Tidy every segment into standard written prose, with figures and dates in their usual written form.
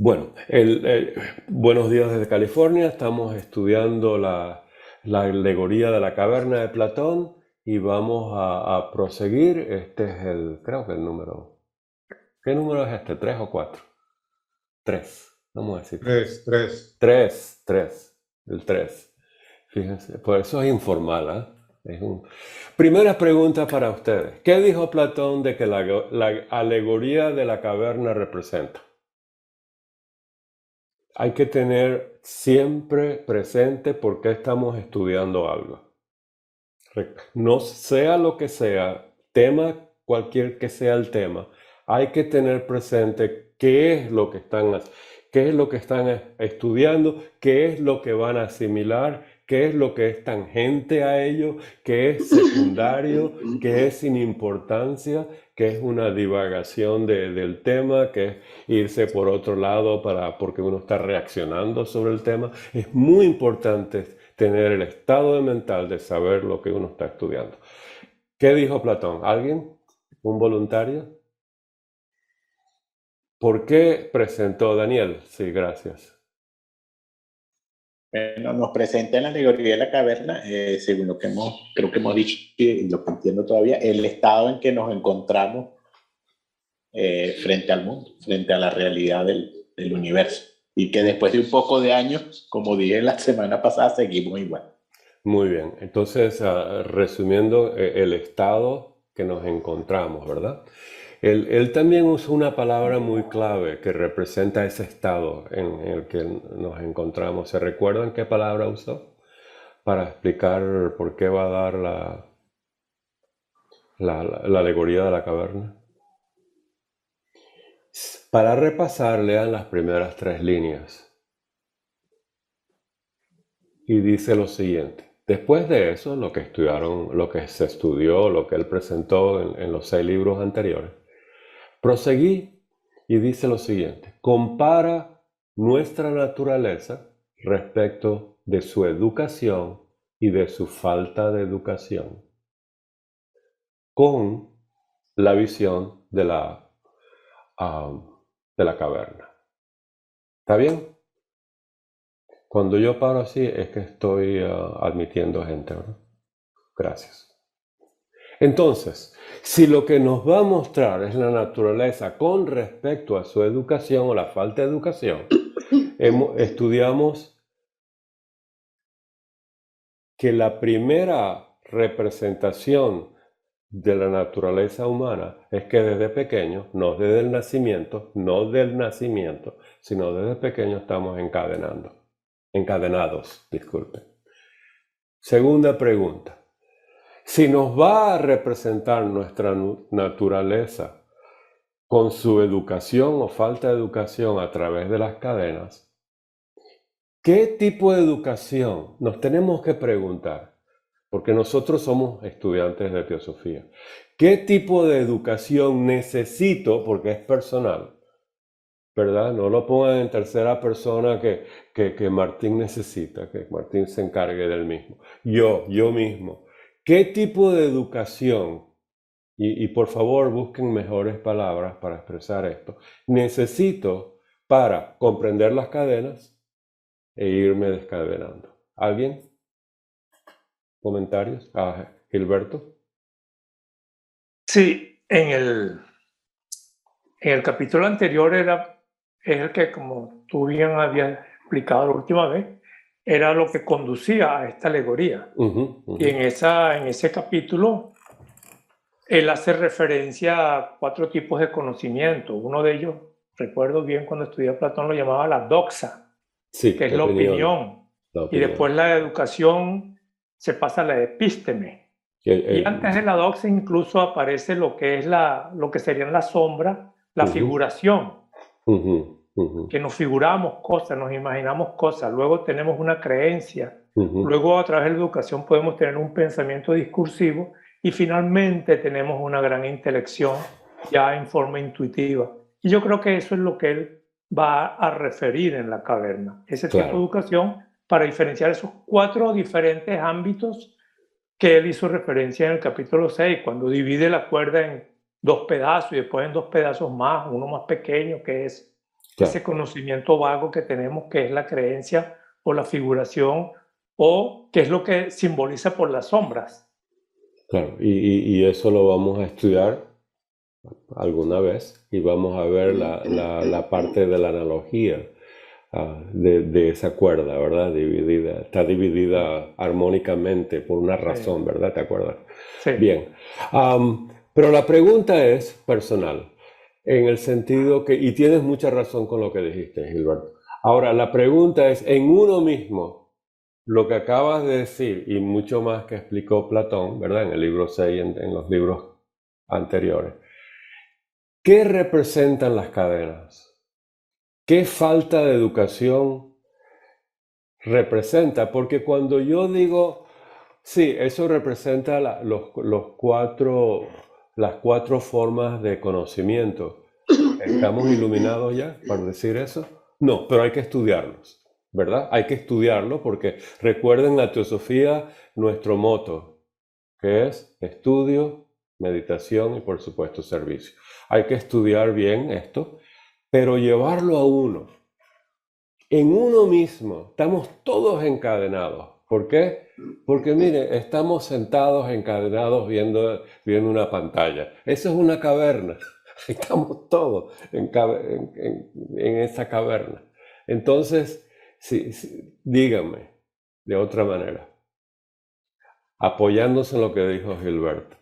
Bueno, buenos días desde California. Estamos estudiando la alegoría de la caverna de Platón y vamos a proseguir. Este es creo que el número. ¿Qué número es este? ¿Tres o cuatro? Tres. Vamos a decir tres. Tres, tres. Tres, tres. El tres. Fíjense, por eso es informal, ¿ah? Primera pregunta para ustedes. ¿Qué dijo Platón de que la alegoría de la caverna representa? Hay que tener siempre presente por qué estamos estudiando algo. No sea lo que sea, tema cualquier que sea el tema, hay que tener presente qué es lo que están estudiando, qué es lo que van a asimilar, qué es lo que es tangente a ello, qué es secundario, qué es sin importancia, qué es una divagación del tema, qué es irse por otro lado porque uno está reaccionando sobre el tema. Es muy importante tener el estado de mental de saber lo que uno está estudiando. ¿Qué dijo Platón? ¿Alguien? ¿Un voluntario? ¿Por qué presentó Daniel? Sí, gracias. Bueno, nos presenta en la alegoría de la caverna, según lo que creo que hemos dicho y lo que entiendo todavía, el estado en que nos encontramos frente al mundo, frente a la realidad del universo. Y que después de un poco de años, como dije la semana pasada, seguimos igual. Muy bien. Entonces, resumiendo, el estado que nos encontramos, ¿verdad? Él también usó una palabra muy clave que representa ese estado en el que nos encontramos. ¿Se recuerdan qué palabra usó? Para explicar por qué va a dar la alegoría de la caverna. Para repasar, lean las primeras tres líneas. Y dice lo siguiente. Después de eso, lo que estudiaron, lo que se estudió, lo que él presentó en los 6 libros anteriores, proseguí y dice lo siguiente. Compara nuestra naturaleza respecto de su educación y de su falta de educación con la visión de la caverna. ¿Está bien? Cuando yo paro así es que estoy admitiendo gente, ¿verdad? Gracias. Entonces, si lo que nos va a mostrar es la naturaleza con respecto a su educación o la falta de educación, estudiamos que la primera representación de la naturaleza humana es que desde pequeño, no desde el nacimiento, no del nacimiento, sino desde pequeño estamos encadenados, disculpen. Segunda pregunta. Si nos va a representar nuestra naturaleza con su educación o falta de educación a través de las cadenas, ¿qué tipo de educación nos tenemos que preguntar? Porque nosotros somos estudiantes de teosofía. ¿Qué tipo de educación necesito? Porque es personal, ¿verdad? No lo pongan en tercera persona que Martín necesita, que Martín se encargue del mismo. Yo mismo. ¿Qué tipo de educación? Y por favor busquen mejores palabras para expresar esto. Necesito para comprender las cadenas e irme descadenando. ¿Alguien? ¿Comentarios? Gilberto. Sí, en el capítulo anterior es el que, como tú bien habías explicado la última vez, era lo que conducía a esta alegoría. Y en ese capítulo, él hace referencia a 4 tipos de conocimiento. Uno de ellos, recuerdo bien cuando estudié a Platón, lo llamaba la doxa, Sí, que es la opinión. Y después la educación se pasa a la epísteme. Y antes de la doxa incluso aparece lo que serían las sombras, la figuración, que nos figuramos cosas, nos imaginamos cosas, luego tenemos una creencia, luego a través de la educación podemos tener un pensamiento discursivo y finalmente tenemos una gran intelección ya en forma intuitiva. Y yo creo que eso es lo que él va a referir en la caverna, ese tipo de educación para diferenciar esos 4 diferentes ámbitos que él hizo referencia en el capítulo 6, cuando divide la cuerda en 2 pedazos y después en 2 pedazos más, uno más pequeño que es ese conocimiento vago que tenemos, que es la creencia o la figuración, o qué es lo que simboliza por las sombras. Claro, y eso lo vamos a estudiar alguna vez y vamos a ver la parte de la analogía de esa cuerda, ¿verdad? Está dividida armónicamente por una razón, ¿verdad? ¿Te acuerdas? Sí. Bien. Pero la pregunta es personal, en el sentido que, y tienes mucha razón con lo que dijiste, Gilberto. Ahora, la pregunta es, en uno mismo, lo que acabas de decir, y mucho más que explicó Platón, ¿verdad? En el libro 6, en los libros anteriores. ¿Qué representan las cadenas? ¿Qué falta de educación representa? Porque cuando yo digo, sí, eso representa las cuatro formas de conocimiento. ¿Estamos iluminados ya para decir eso? No, pero hay que estudiarlos, ¿verdad? Hay que estudiarlo porque recuerden la teosofía, nuestro moto, que es estudio, meditación y por supuesto servicio. Hay que estudiar bien esto, pero llevarlo a uno. En uno mismo, estamos todos encadenados. ¿Por qué? Porque mire, estamos sentados encadenados viendo una pantalla. Eso es una caverna. Estamos todos en esa caverna. Entonces, díganme de otra manera, apoyándose en lo que dijo Gilberto.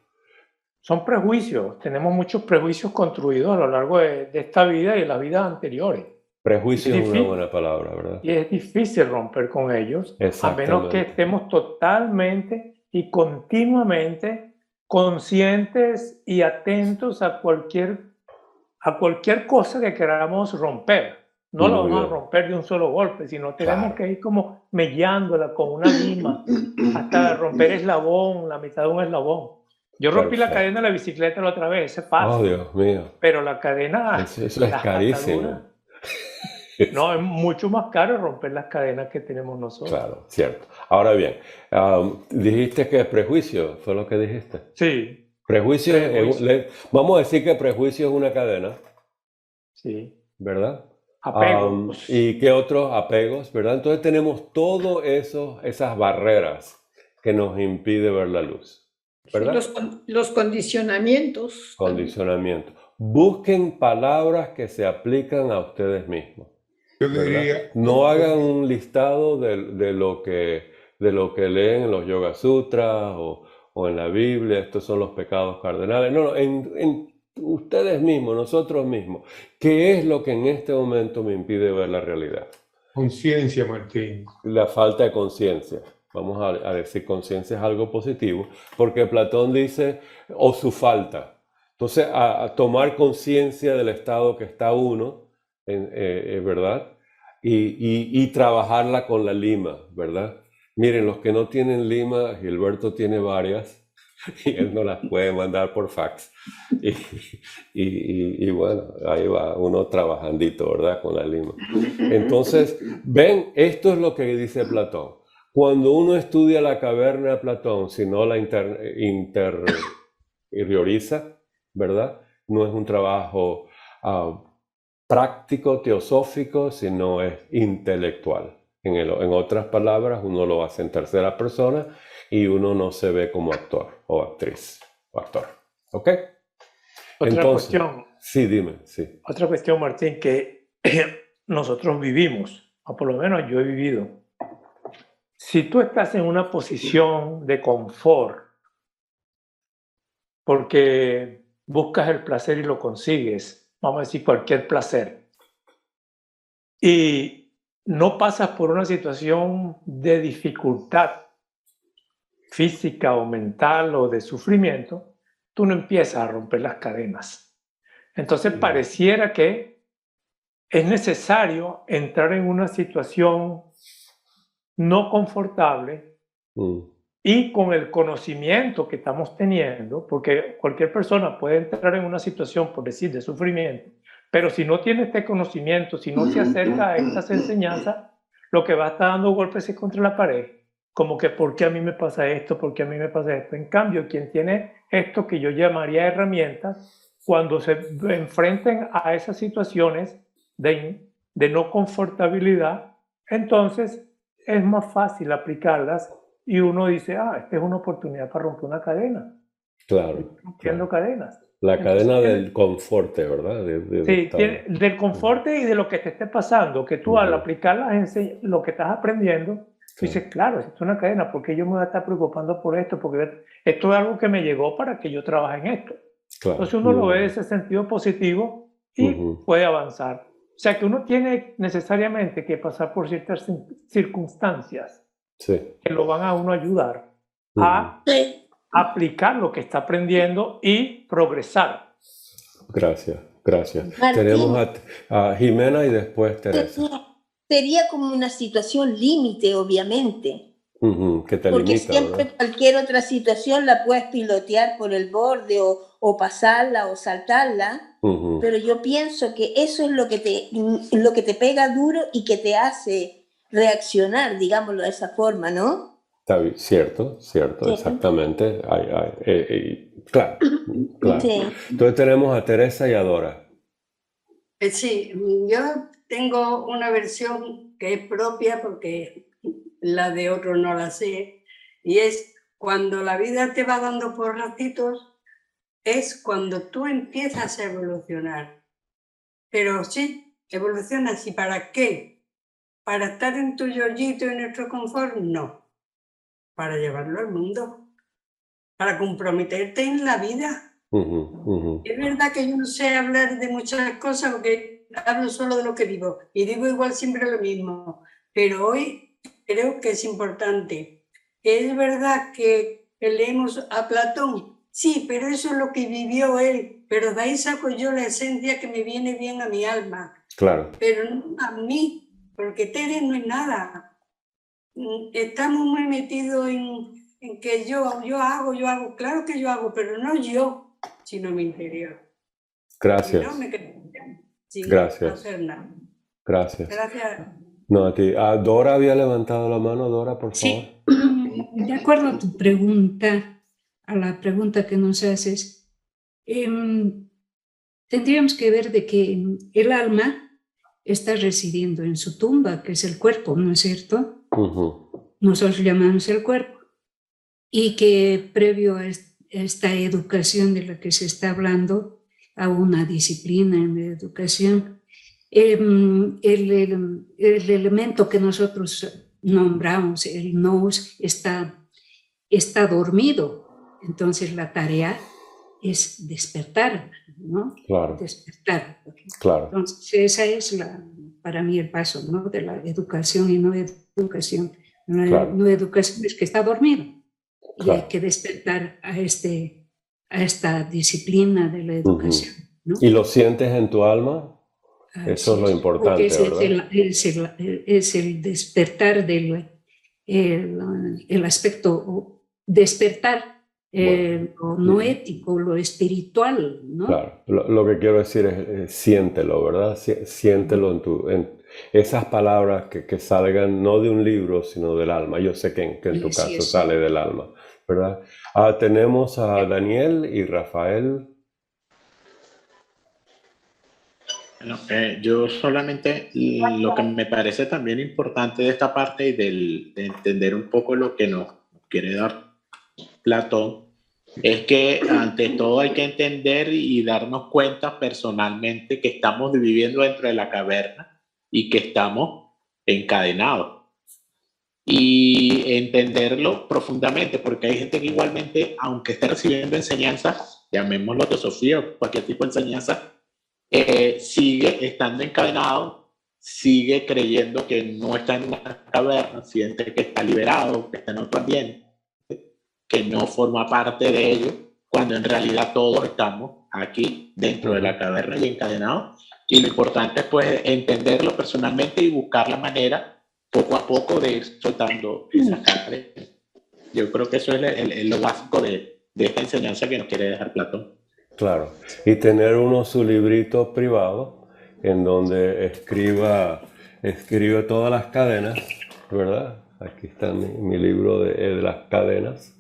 Son prejuicios. Tenemos muchos prejuicios construidos a lo largo de esta vida y de las vidas anteriores. Prejuicio es una buena palabra, ¿verdad? Y es difícil romper con ellos, a menos que estemos totalmente y continuamente conscientes y atentos a cualquier cosa que queramos romper. No lo vamos a romper de un solo golpe, sino tenemos que ir como mellándola con una lima hasta romper eslabón, la mitad de un eslabón. Yo rompí la cadena de la bicicleta la otra vez, es fácil. Oh, Dios mío. Pero la cadena... Eso es carísimo. No, es mucho más caro romper las cadenas que tenemos nosotros. Claro, cierto. Ahora bien, dijiste que prejuicio, ¿fue lo que dijiste? Sí. Prejuicio. Vamos a decir que prejuicio es una cadena. Sí. ¿Verdad? Apegos. ¿Y qué otros apegos, verdad? Entonces tenemos todas esas barreras que nos impiden ver la luz, ¿verdad? Sí, los condicionamientos. Condicionamiento. Busquen palabras que se aplican a ustedes mismos. Yo diría, no hagan un listado de lo que leen en los Yoga Sutras o en la Biblia, estos son los pecados cardenales. No, en ustedes mismos, nosotros mismos. ¿Qué es lo que en este momento me impide ver la realidad? Conciencia, Martín. La falta de conciencia. Vamos a decir conciencia es algo positivo, porque Platón dice, o su falta. Entonces, a tomar conciencia del estado que está uno, ¿verdad? Y trabajarla con la lima, ¿verdad? Miren, los que no tienen lima, Gilberto tiene varias, y él no las puede mandar por fax. Y bueno, ahí va uno trabajandito, ¿verdad? Con la lima. Entonces, ven, esto es lo que dice Platón. Cuando uno estudia la caverna de Platón, si no la interioriza, ¿verdad? No es un trabajo práctico, teosófico, sino es intelectual. En otras palabras, uno lo hace en tercera persona y uno no se ve como actor o actriz o actor. ¿Ok? Otra cuestión. Sí, dime. Sí. Otra cuestión, Martín, que nosotros vivimos, o por lo menos yo he vivido. Si tú estás en una posición de confort, porque buscas el placer y lo consigues, vamos a decir cualquier placer, y no pasas por una situación de dificultad física o mental o de sufrimiento, tú no empiezas a romper las cadenas. Entonces pareciera que es necesario entrar en una situación no confortable y con el conocimiento que estamos teniendo, porque cualquier persona puede entrar en una situación, por decir, de sufrimiento, pero si no tiene este conocimiento, si no se acerca a estas enseñanzas, lo que va a estar dando golpes es contra la pared, como que ¿por qué a mí me pasa esto? ¿Por qué a mí me pasa esto? En cambio, quien tiene esto que yo llamaría herramientas, cuando se enfrenten a esas situaciones de de no confortabilidad, entonces es más fácil aplicarlas y uno dice, esta es una oportunidad para romper una cadena. Claro. Rompiendo cadenas. La cadena del confort, ¿verdad? Sí, del confort y de lo que te esté pasando, que tú al aplicar lo que estás aprendiendo, dices, claro, esto es una cadena, ¿por qué yo me voy a estar preocupando por esto? Porque esto es algo que me llegó para que yo trabaje en esto. Claro. Entonces uno lo ve en ese sentido positivo y puede avanzar. O sea que uno tiene necesariamente que pasar por ciertas circunstancias que lo van a uno ayudar a aplicar lo que está aprendiendo y progresar. Gracias. Martín, tenemos a Jimena y después Teresa. Sería como una situación límite, obviamente. Que te porque limita, siempre, ¿verdad? Cualquier otra situación la puedes pilotear por el borde o pasarla o saltarla, pero yo pienso que eso es lo que te pega duro y que te hace reaccionar, digámoslo de esa forma, ¿no? Está bien, cierto, sí. Exactamente. Claro. Sí. Entonces tenemos a Teresa y a Dora. Sí, yo tengo una versión que es propia porque la de otro no la sé, y es cuando la vida te va dando por ratitos, es cuando tú empiezas a evolucionar. Pero sí, evolucionas. ¿Y para qué? ¿Para estar en tu yoyito y en nuestro confort? No. Para llevarlo al mundo. Para comprometerte en la vida. Es verdad que yo no sé hablar de muchas cosas porque hablo solo de lo que vivo. Y digo igual siempre lo mismo. Pero hoy creo que es importante. Es verdad que leemos a Platón. Sí, pero eso es lo que vivió él. Pero de ahí saco yo la esencia que me viene bien a mi alma. Claro. Pero no a mí, porque Tere no es nada. Estamos muy metidos en que yo hago. Claro que yo hago, pero no yo, sino mi interior. Gracias. Y no me quedo sin Gracias. hacer nada. Gracias. Gracias. No, a ti. Dora había levantado la mano. Dora, por favor. Sí, de acuerdo a tu pregunta, a la pregunta que nos haces, tendríamos que ver de que el alma está residiendo en su tumba, que es el cuerpo, ¿no es cierto? Nosotros llamamos el cuerpo. Y que previo a esta educación de la que se está hablando, a una disciplina en la educación, el elemento que nosotros nombramos, el nous, está dormido. Entonces la tarea es despertar, ¿no? Claro. Despertar. Claro. Entonces esa es para mí el paso, ¿no? De la educación y no educación. Claro. No educación es que está dormido. Y claro. hay que despertar a esta disciplina de la educación, ¿no? ¿Y lo sientes en tu alma? Eso es lo importante, ¿verdad? Es el despertar del el aspecto, despertar lo no ético, lo espiritual, ¿no? Claro, lo que quiero decir es siéntelo, ¿verdad? Siéntelo en esas palabras que salgan no de un libro, sino del alma. Yo sé que en tu caso sale del alma, ¿verdad? Tenemos a Daniel y Rafael. Bueno, yo solamente lo que me parece también importante de esta parte y de entender un poco lo que nos quiere dar Platón es que ante todo hay que entender y darnos cuenta personalmente que estamos viviendo dentro de la caverna y que estamos encadenados y entenderlo profundamente, porque hay gente que igualmente, aunque esté recibiendo enseñanzas, llamémoslo teosofía o cualquier tipo de enseñanza, sigue estando encadenado, sigue creyendo que no está en una caverna, siente que está liberado, que está en otro ambiente, que no forma parte de ello, cuando en realidad todos estamos aquí dentro de la caverna y encadenados. Y lo importante es pues entenderlo personalmente y buscar la manera poco a poco de ir soltando esas cadenas. Yo creo que eso es lo básico de esta enseñanza que nos quiere dejar Platón. Claro, y tener su librito privado en donde escribe todas las cadenas, ¿verdad? Aquí está mi libro de las cadenas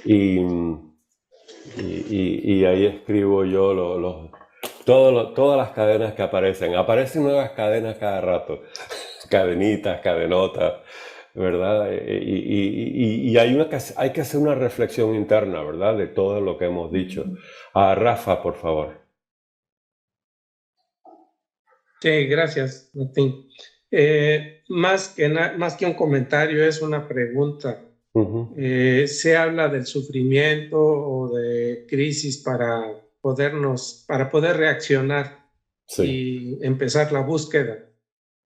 y ahí escribo yo Todas las cadenas que aparecen nuevas cadenas cada rato, cadenitas, cadenotas, ¿verdad? Y hay que hacer una reflexión interna, ¿verdad? De todo lo que hemos dicho. Rafa, por favor. Sí, gracias, Martín. Más que un comentario, es una pregunta. Se habla del sufrimiento o de crisis para poder reaccionar y empezar la búsqueda.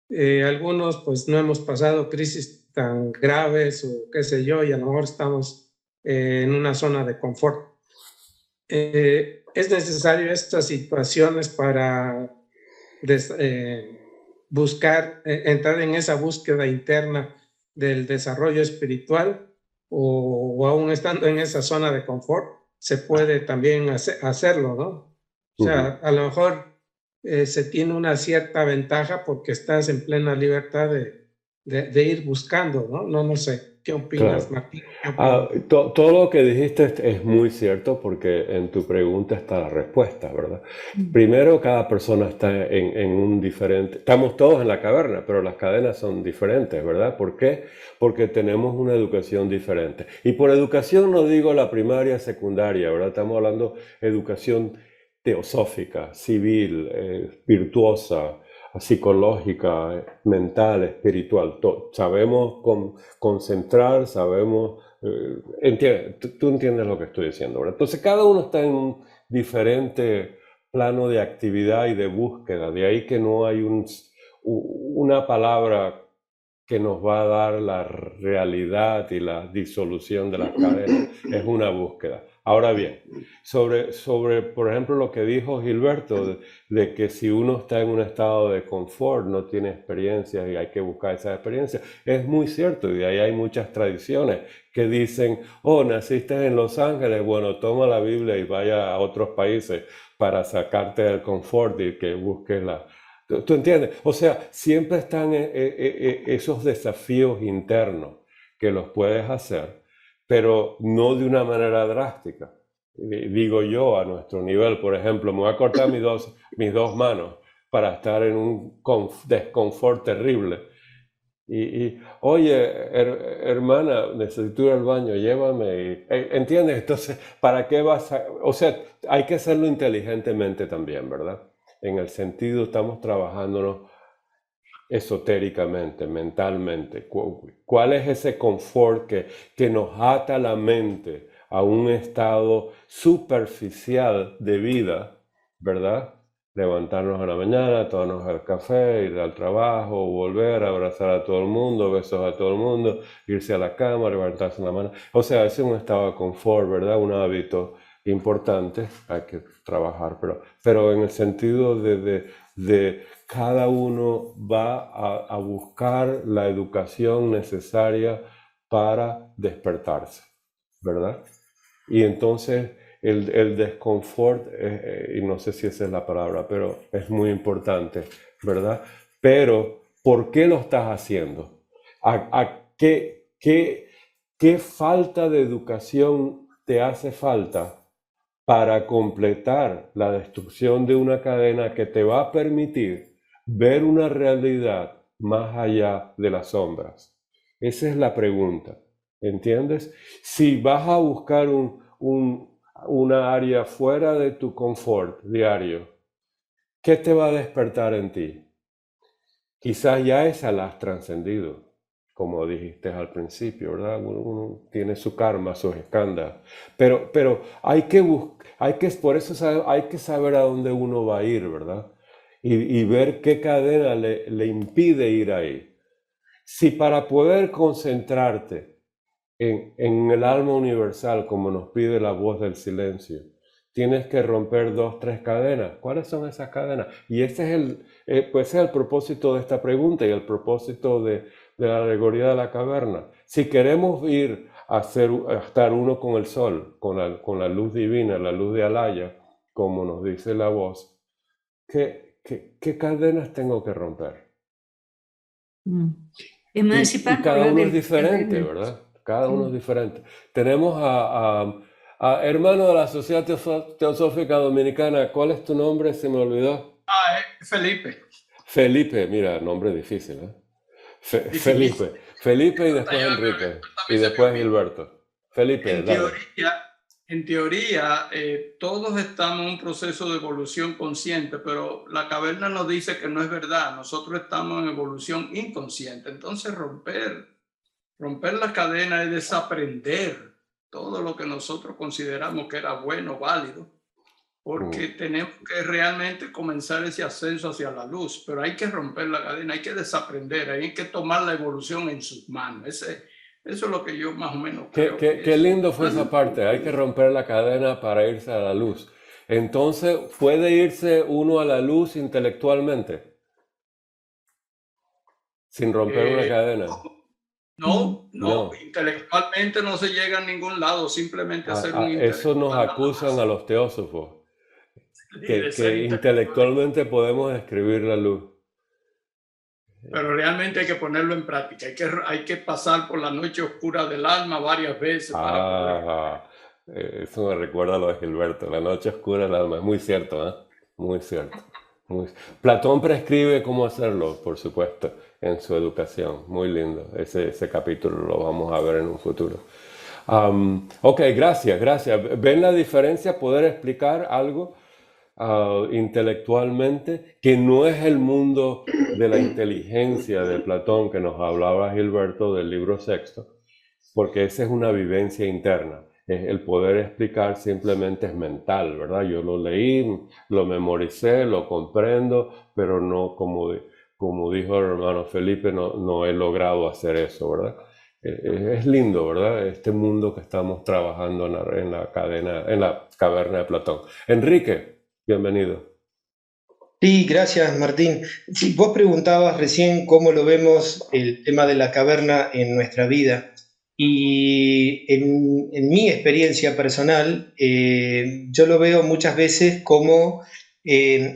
Algunos pues no hemos pasado crisis tan graves o qué sé yo, y a lo mejor estamos en una zona de confort. Es necesario estas situaciones para buscar, entrar en esa búsqueda interna del desarrollo espiritual, o aún estando en esa zona de confort, se puede también hacerlo, ¿no? O sea, a lo mejor se tiene una cierta ventaja porque estás en plena libertad de ir buscando, ¿no? No sé. ¿Qué opinas, Claro. Martín? Todo lo que dijiste es muy cierto, porque en tu pregunta está la respuesta, ¿verdad? Primero, cada persona está en un diferente... Estamos todos en la caverna, pero las cadenas son diferentes, ¿verdad? ¿Por qué? Porque tenemos una educación diferente. Y por educación no digo la primaria, secundaria, ¿verdad? Estamos hablando de educación teosófica, civil, virtuosa, psicológica, mental, espiritual. Sabemos concentrar, sabemos... tú entiendes lo que estoy diciendo, ¿verdad? Entonces cada uno está en un diferente plano de actividad y de búsqueda. De ahí que no hay una palabra que nos va a dar la realidad y la disolución de las cadenas. Es una búsqueda. Ahora bien, sobre, por ejemplo, lo que dijo Gilberto, de que si uno está en un estado de confort, no tiene experiencias y hay que buscar esas experiencias, es muy cierto, y de ahí hay muchas tradiciones que dicen, naciste en Los Ángeles, bueno, toma la Biblia y vaya a otros países para sacarte del confort y que busques la... ¿Tú entiendes? O sea, siempre están esos desafíos internos que los puedes hacer, pero no de una manera drástica. Digo yo, a nuestro nivel, por ejemplo, me voy a cortar mis dos manos para estar en un desconfort terrible. Oye, hermana, necesito ir al baño, llévame. ¿Entiendes? Entonces, ¿para qué vas a...? O sea, hay que hacerlo inteligentemente también, ¿verdad? En el sentido, estamos trabajándonos esotéricamente, mentalmente. ¿Cuál es ese confort que nos ata la mente a un estado superficial de vida, ¿verdad? Levantarnos a la mañana, tomarnos el café, ir al trabajo, volver, abrazar a todo el mundo, besos a todo el mundo, irse a la cama, levantarse en la mano. O sea, ese es un estado de confort, ¿verdad? Un hábito importante, hay que trabajar, pero en el sentido de cada uno va a buscar la educación necesaria para despertarse, ¿verdad? Y entonces el desconfort, y no sé si esa es la palabra, pero es muy importante, ¿verdad? Pero, ¿por qué lo estás haciendo? ¿Qué falta de educación te hace falta para completar la destrucción de una cadena que te va a permitir ver una realidad más allá de las sombras? Esa es la pregunta, ¿entiendes? Si vas a buscar una área fuera de tu confort diario, ¿qué te va a despertar en ti? Quizás ya esa la has trascendido, como dijiste al principio, ¿verdad? Uno tiene su karma, sus escándalos, pero por eso hay que saber a dónde uno va a ir, ¿verdad? Y ver qué cadena le impide ir ahí. Si para poder concentrarte en el alma universal, como nos pide la voz del silencio, tienes que romper 2, 3 cadenas. ¿Cuáles son esas cadenas? Y ese es el propósito de esta pregunta y el propósito de la alegoría de la caverna. Si queremos ir a estar uno con el sol, con la luz divina, la luz de Alaya, como nos dice la voz, ¿qué cadenas tengo que romper? Y cada uno es diferente, ¿verdad? Cada uno es diferente. Tenemos a Hermano de la Sociedad Teosófica Dominicana, ¿cuál es tu nombre? Se me olvidó. Felipe. Felipe, mira, nombre difícil, ¿eh? Felipe y después Enrique y después Gilberto. Felipe, en teoría, todos estamos en un proceso de evolución consciente, pero la caverna nos dice que no es verdad. Nosotros estamos en evolución inconsciente. Entonces, romper la cadena es desaprender todo lo que nosotros consideramos que era bueno, válido, porque tenemos que realmente comenzar ese ascenso hacia la luz, pero hay que romper la cadena, hay que desaprender, hay que tomar la evolución en sus manos. Eso es lo que yo más o menos creo. Qué lindo fue esa parte, hay que romper la cadena para irse a la luz. Entonces, ¿puede irse uno a la luz intelectualmente? Sin romper una cadena. No, intelectualmente no se llega a ningún lado, simplemente hacer un eso nos acusan a los teósofos, que intelectualmente podemos describir la luz. Pero realmente hay que ponerlo en práctica, hay que pasar por la noche oscura del alma varias veces. Eso me recuerda a lo de Gilberto, la noche oscura del alma, es muy cierto, ¿eh? Muy cierto. Platón prescribe cómo hacerlo, por supuesto, en su educación. Muy lindo. Ese capítulo lo vamos a ver en un futuro. Ok, gracias. ¿Ven la diferencia? ¿Poder explicar algo intelectualmente que no es el mundo de la inteligencia de Platón que nos hablaba Gilberto del libro sexto? Porque esa es una vivencia interna. El poder explicar simplemente es mental, ¿verdad? Yo lo leí, lo memoricé, lo comprendo, pero no, como dijo el hermano Felipe, no he logrado hacer eso, ¿verdad? Es lindo, ¿verdad? Este mundo que estamos trabajando en la caverna de Platón. Enrique, bienvenido. Sí, gracias, Martín. Sí, vos preguntabas recién cómo lo vemos el tema de la caverna en nuestra vida. Y en mi experiencia personal, yo lo veo muchas veces como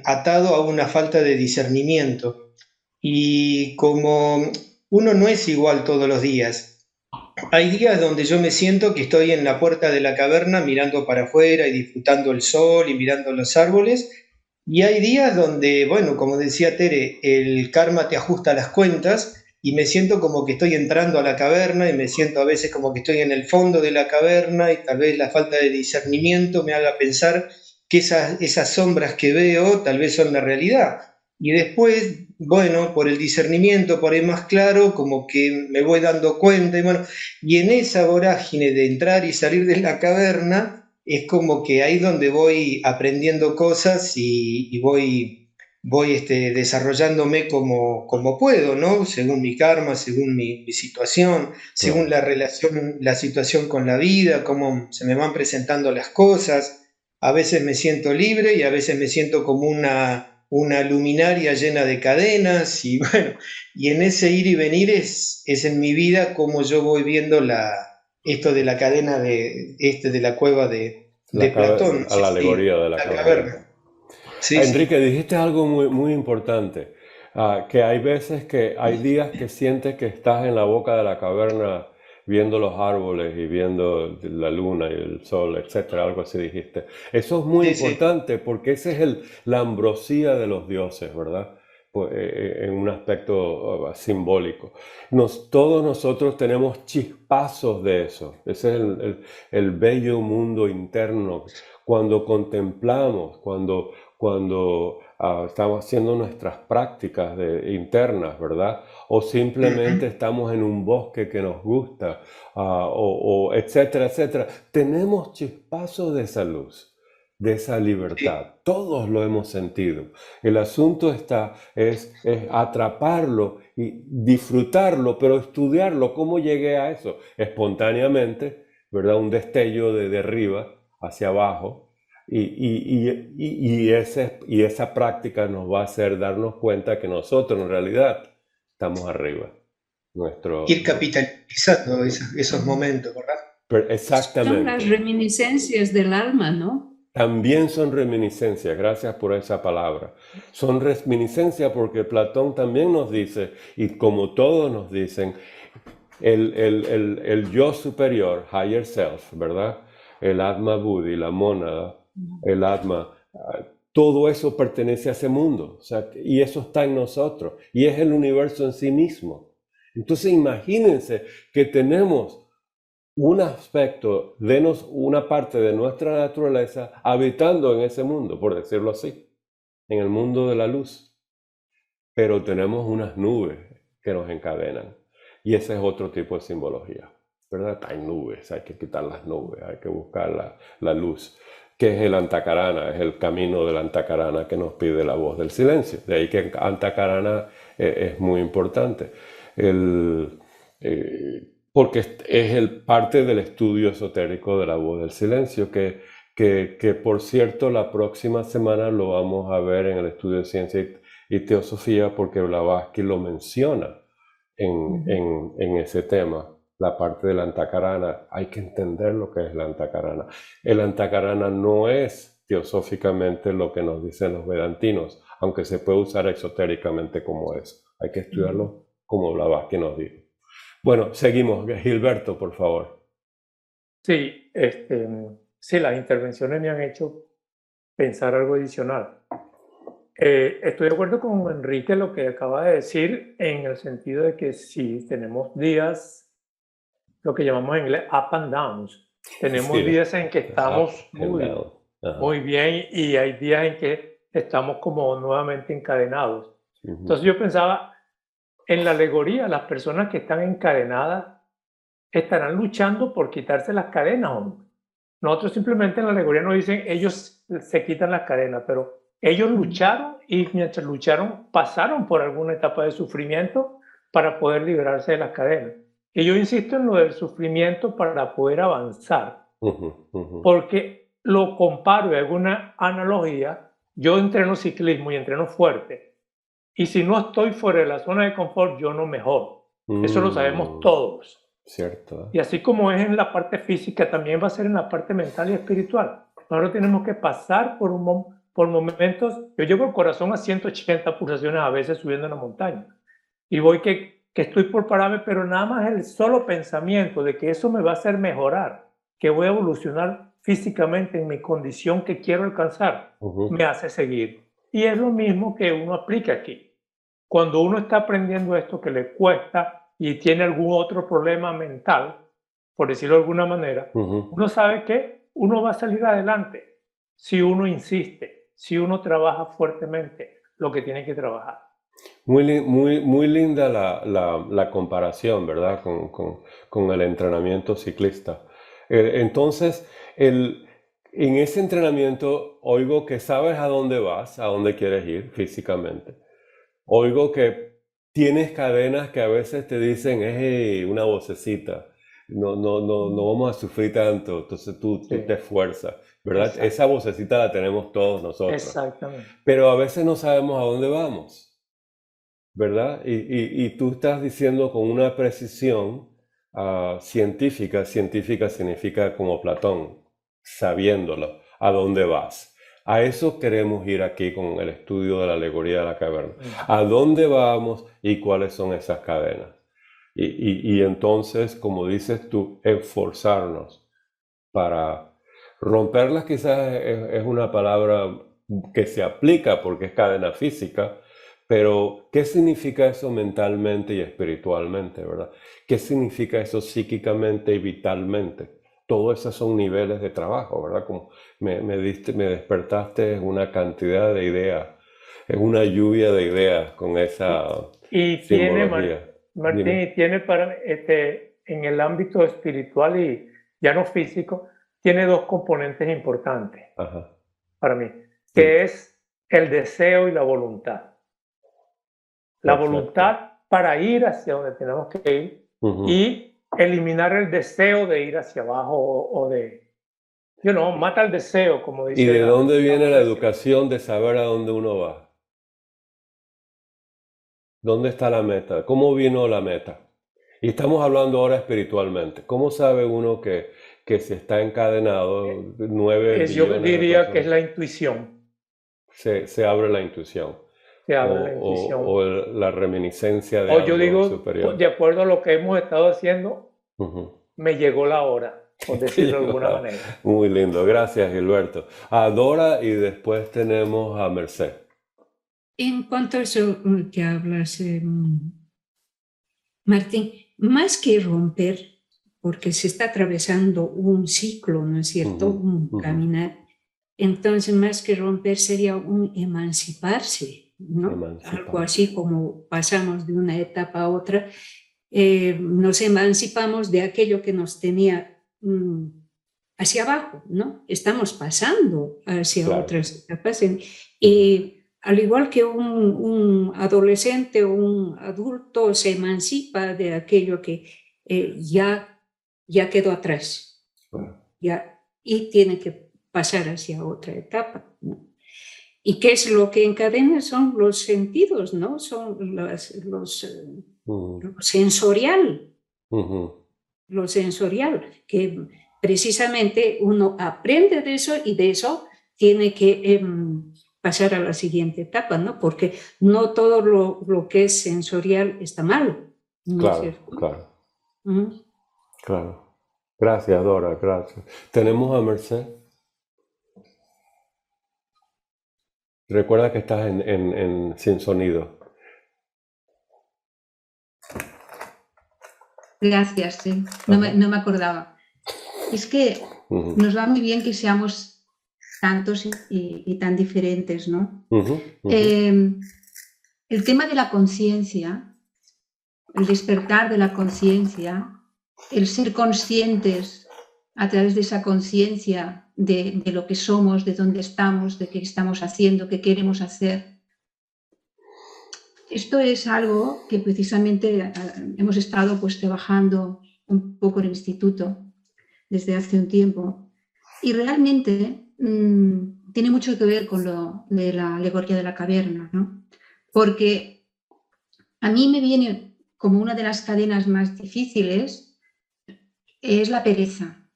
atado a una falta de discernimiento. Y como uno no es igual todos los días, hay días donde yo me siento que estoy en la puerta de la caverna mirando para afuera y disfrutando el sol y mirando los árboles. Y hay días donde, bueno, como decía Tere, el karma te ajusta las cuentas y me siento como que estoy entrando a la caverna y me siento a veces como que estoy en el fondo de la caverna y tal vez la falta de discernimiento me haga pensar que esas sombras que veo tal vez son la realidad. Y después, bueno, por el discernimiento, por ahí más claro, como que me voy dando cuenta y en esa vorágine de entrar y salir de la caverna es como que ahí donde voy aprendiendo cosas y voy desarrollándome como puedo, ¿no? Según mi karma, según mi situación, según la situación con la vida, cómo se me van presentando las cosas. A veces me siento libre y a veces me siento como una luminaria llena de cadenas y bueno, y en ese ir y venir es en mi vida como yo voy viendo esto de la cadena de la cueva de Platón. A la alegoría de la caverna. Sí, Enrique, dijiste algo muy, muy importante, que hay veces hay días que sientes que estás en la boca de la caverna viendo los árboles y viendo la luna y el sol, etcétera, algo así dijiste. Eso es muy importante porque esa es la ambrosía de los dioses, ¿verdad? Pues, en un aspecto simbólico. Todos nosotros tenemos chispazos de eso. Ese es el bello mundo interno. Cuando contemplamos, cuando estamos haciendo nuestras prácticas internas, ¿verdad? O simplemente estamos en un bosque que nos gusta, etcétera, etcétera. Tenemos chispazos de esa luz, de esa libertad. Todos lo hemos sentido. El asunto es atraparlo y disfrutarlo, pero estudiarlo. ¿Cómo llegué a eso? Espontáneamente, ¿verdad? Un destello de arriba hacia abajo. Y esa práctica nos va a hacer darnos cuenta que nosotros en realidad estamos arriba. Ir capitalizando esos momentos, ¿verdad? Exactamente. Son las reminiscencias del alma, ¿no? También son reminiscencias, gracias por esa palabra. Son reminiscencias porque Platón también nos dice, y como todos nos dicen, el yo superior, higher self, ¿verdad? el Atma Buddhi, la mónada, el Atma, todo eso pertenece a ese mundo, o sea, y eso está en nosotros, y es el universo en sí mismo. Entonces imagínense que tenemos un aspecto, una parte de nuestra naturaleza habitando en ese mundo, por decirlo así, en el mundo de la luz. Pero tenemos unas nubes que nos encadenan, y ese es otro tipo de simbología, ¿verdad? Hay nubes, hay que quitar las nubes, hay que buscar la luz, que es el Antakarana, es el camino del Antakarana que nos pide la voz del silencio. De ahí que Antakarana es muy importante. Porque es parte del estudio esotérico de la voz del silencio, que por cierto la próxima semana lo vamos a ver en el estudio de ciencia y teosofía, porque Blavatsky lo menciona en ese tema, la parte del Antakarana. Hay que entender lo que es el Antakarana. El Antakarana no es teosóficamente lo que nos dicen los vedantinos, aunque se puede usar exotéricamente como eso. Hay que estudiarlo como Blavatsky nos dijo. Bueno, seguimos. Gilberto, por favor. Sí, sí, las intervenciones me han hecho pensar algo adicional. Estoy de acuerdo con Enrique lo que acaba de decir, en el sentido de que sí, tenemos días, lo que llamamos en inglés up and downs. Tenemos días en que estamos muy bien, y hay días en que estamos como nuevamente encadenados. Entonces yo pensaba, en la alegoría, las personas que están encadenadas estarán luchando por quitarse las cadenas, ¿o no? Nosotros simplemente en la alegoría nos dicen, ellos se quitan las cadenas, pero ellos lucharon, y mientras lucharon pasaron por alguna etapa de sufrimiento para poder liberarse de las cadenas. Y yo insisto en lo del sufrimiento para poder avanzar, porque lo comparo en alguna analogía. Yo entreno ciclismo y entreno fuerte, y si no estoy fuera de la zona de confort, yo no mejoro. Eso lo sabemos todos. Cierto. Y así como es en la parte física, también va a ser en la parte mental y espiritual. Nosotros tenemos que pasar por momentos. Yo llevo el corazón a 180 pulsaciones a veces subiendo una montaña, y voy que estoy por pararme, pero nada más el solo pensamiento de que eso me va a hacer mejorar, que voy a evolucionar físicamente en mi condición que quiero alcanzar, me hace seguir. Y es lo mismo que uno aplica aquí. Cuando uno está aprendiendo esto que le cuesta y tiene algún otro problema mental, por decirlo de alguna manera, uno sabe que uno va a salir adelante si uno insiste, si uno trabaja fuertemente lo que tiene que trabajar. Muy linda la comparación, ¿verdad? Con el entrenamiento ciclista. Entonces, en ese entrenamiento oigo que sabes a dónde vas, a dónde quieres ir físicamente. Oigo que tienes cadenas que a veces te dicen, hey, una vocecita, no vamos a sufrir tanto, entonces tú te esfuerzas, ¿verdad? Exacto. Esa vocecita la tenemos todos nosotros. Exactamente. Pero a veces no sabemos a dónde vamos, ¿verdad? Y tú estás diciendo con una precisión científica significa como Platón, sabiéndolo, a dónde vas. A eso queremos ir aquí con el estudio de la alegoría de la caverna. ¿A dónde vamos y cuáles son esas cadenas? Y entonces, como dices tú, esforzarnos para romperlas. Quizás es una palabra que se aplica porque es cadena física, pero ¿qué significa eso mentalmente y espiritualmente, verdad? ¿Qué significa eso psíquicamente y vitalmente? Todos esos son niveles de trabajo, ¿verdad? Como me despertaste una cantidad de ideas, es una lluvia de ideas con esa simbología. Martín, tiene para en el ámbito espiritual y ya no físico, tiene dos componentes importantes para mí, que es el deseo y la voluntad. La voluntad para ir hacia donde tenemos que ir y eliminar el deseo de ir hacia abajo o de, mata el deseo, como dice. ¿Y de dónde viene la educación de saber a dónde uno va? ¿Dónde está la meta? ¿Cómo vino la meta? Y estamos hablando ahora espiritualmente. ¿Cómo sabe uno que se está encadenado 9 millones yo diría que es la intuición. Se abre la intuición. Se abre la intuición. O la reminiscencia de algo yo digo, superior. De acuerdo a lo que hemos estado haciendo, me llegó la hora. por decirlo de alguna manera. Muy lindo, gracias Gilberto. A Dora y después tenemos a Merced. En cuanto a eso que hablas, Martín, más que romper, porque se está atravesando un ciclo, ¿no es cierto? Un caminar. Entonces, más que romper sería un emanciparse, ¿no? Algo así como pasamos de una etapa a otra. Nos emancipamos de aquello que nos tenía hacia abajo, ¿no? Estamos pasando hacia otras etapas. Y al igual que un adolescente o un adulto se emancipa de aquello que ya quedó atrás, y tiene que pasar hacia otra etapa, ¿no? ¿Y qué es lo que encadena? Son los sentidos, ¿no? Son lo sensorial. Lo sensorial, que precisamente uno aprende de eso y de eso tiene que pasar a la siguiente etapa, ¿no? Porque no todo lo que es sensorial está mal, ¿no? Claro. Claro. Gracias, Dora, gracias. Tenemos a Merced. Recuerda que estás sin sonido. Gracias, sí. No me acordaba. Es que nos va muy bien que seamos tantos y tan diferentes, ¿no? El tema de la conciencia, el despertar de la conciencia, el ser conscientes a través de esa conciencia de lo que somos, de dónde estamos, de qué estamos haciendo, qué queremos hacer. Esto es algo que precisamente hemos estado pues trabajando un poco en el instituto desde hace un tiempo y realmente tiene mucho que ver con lo de la alegoría de la caverna, ¿no? Porque a mí me viene como una de las cadenas más difíciles es la pereza.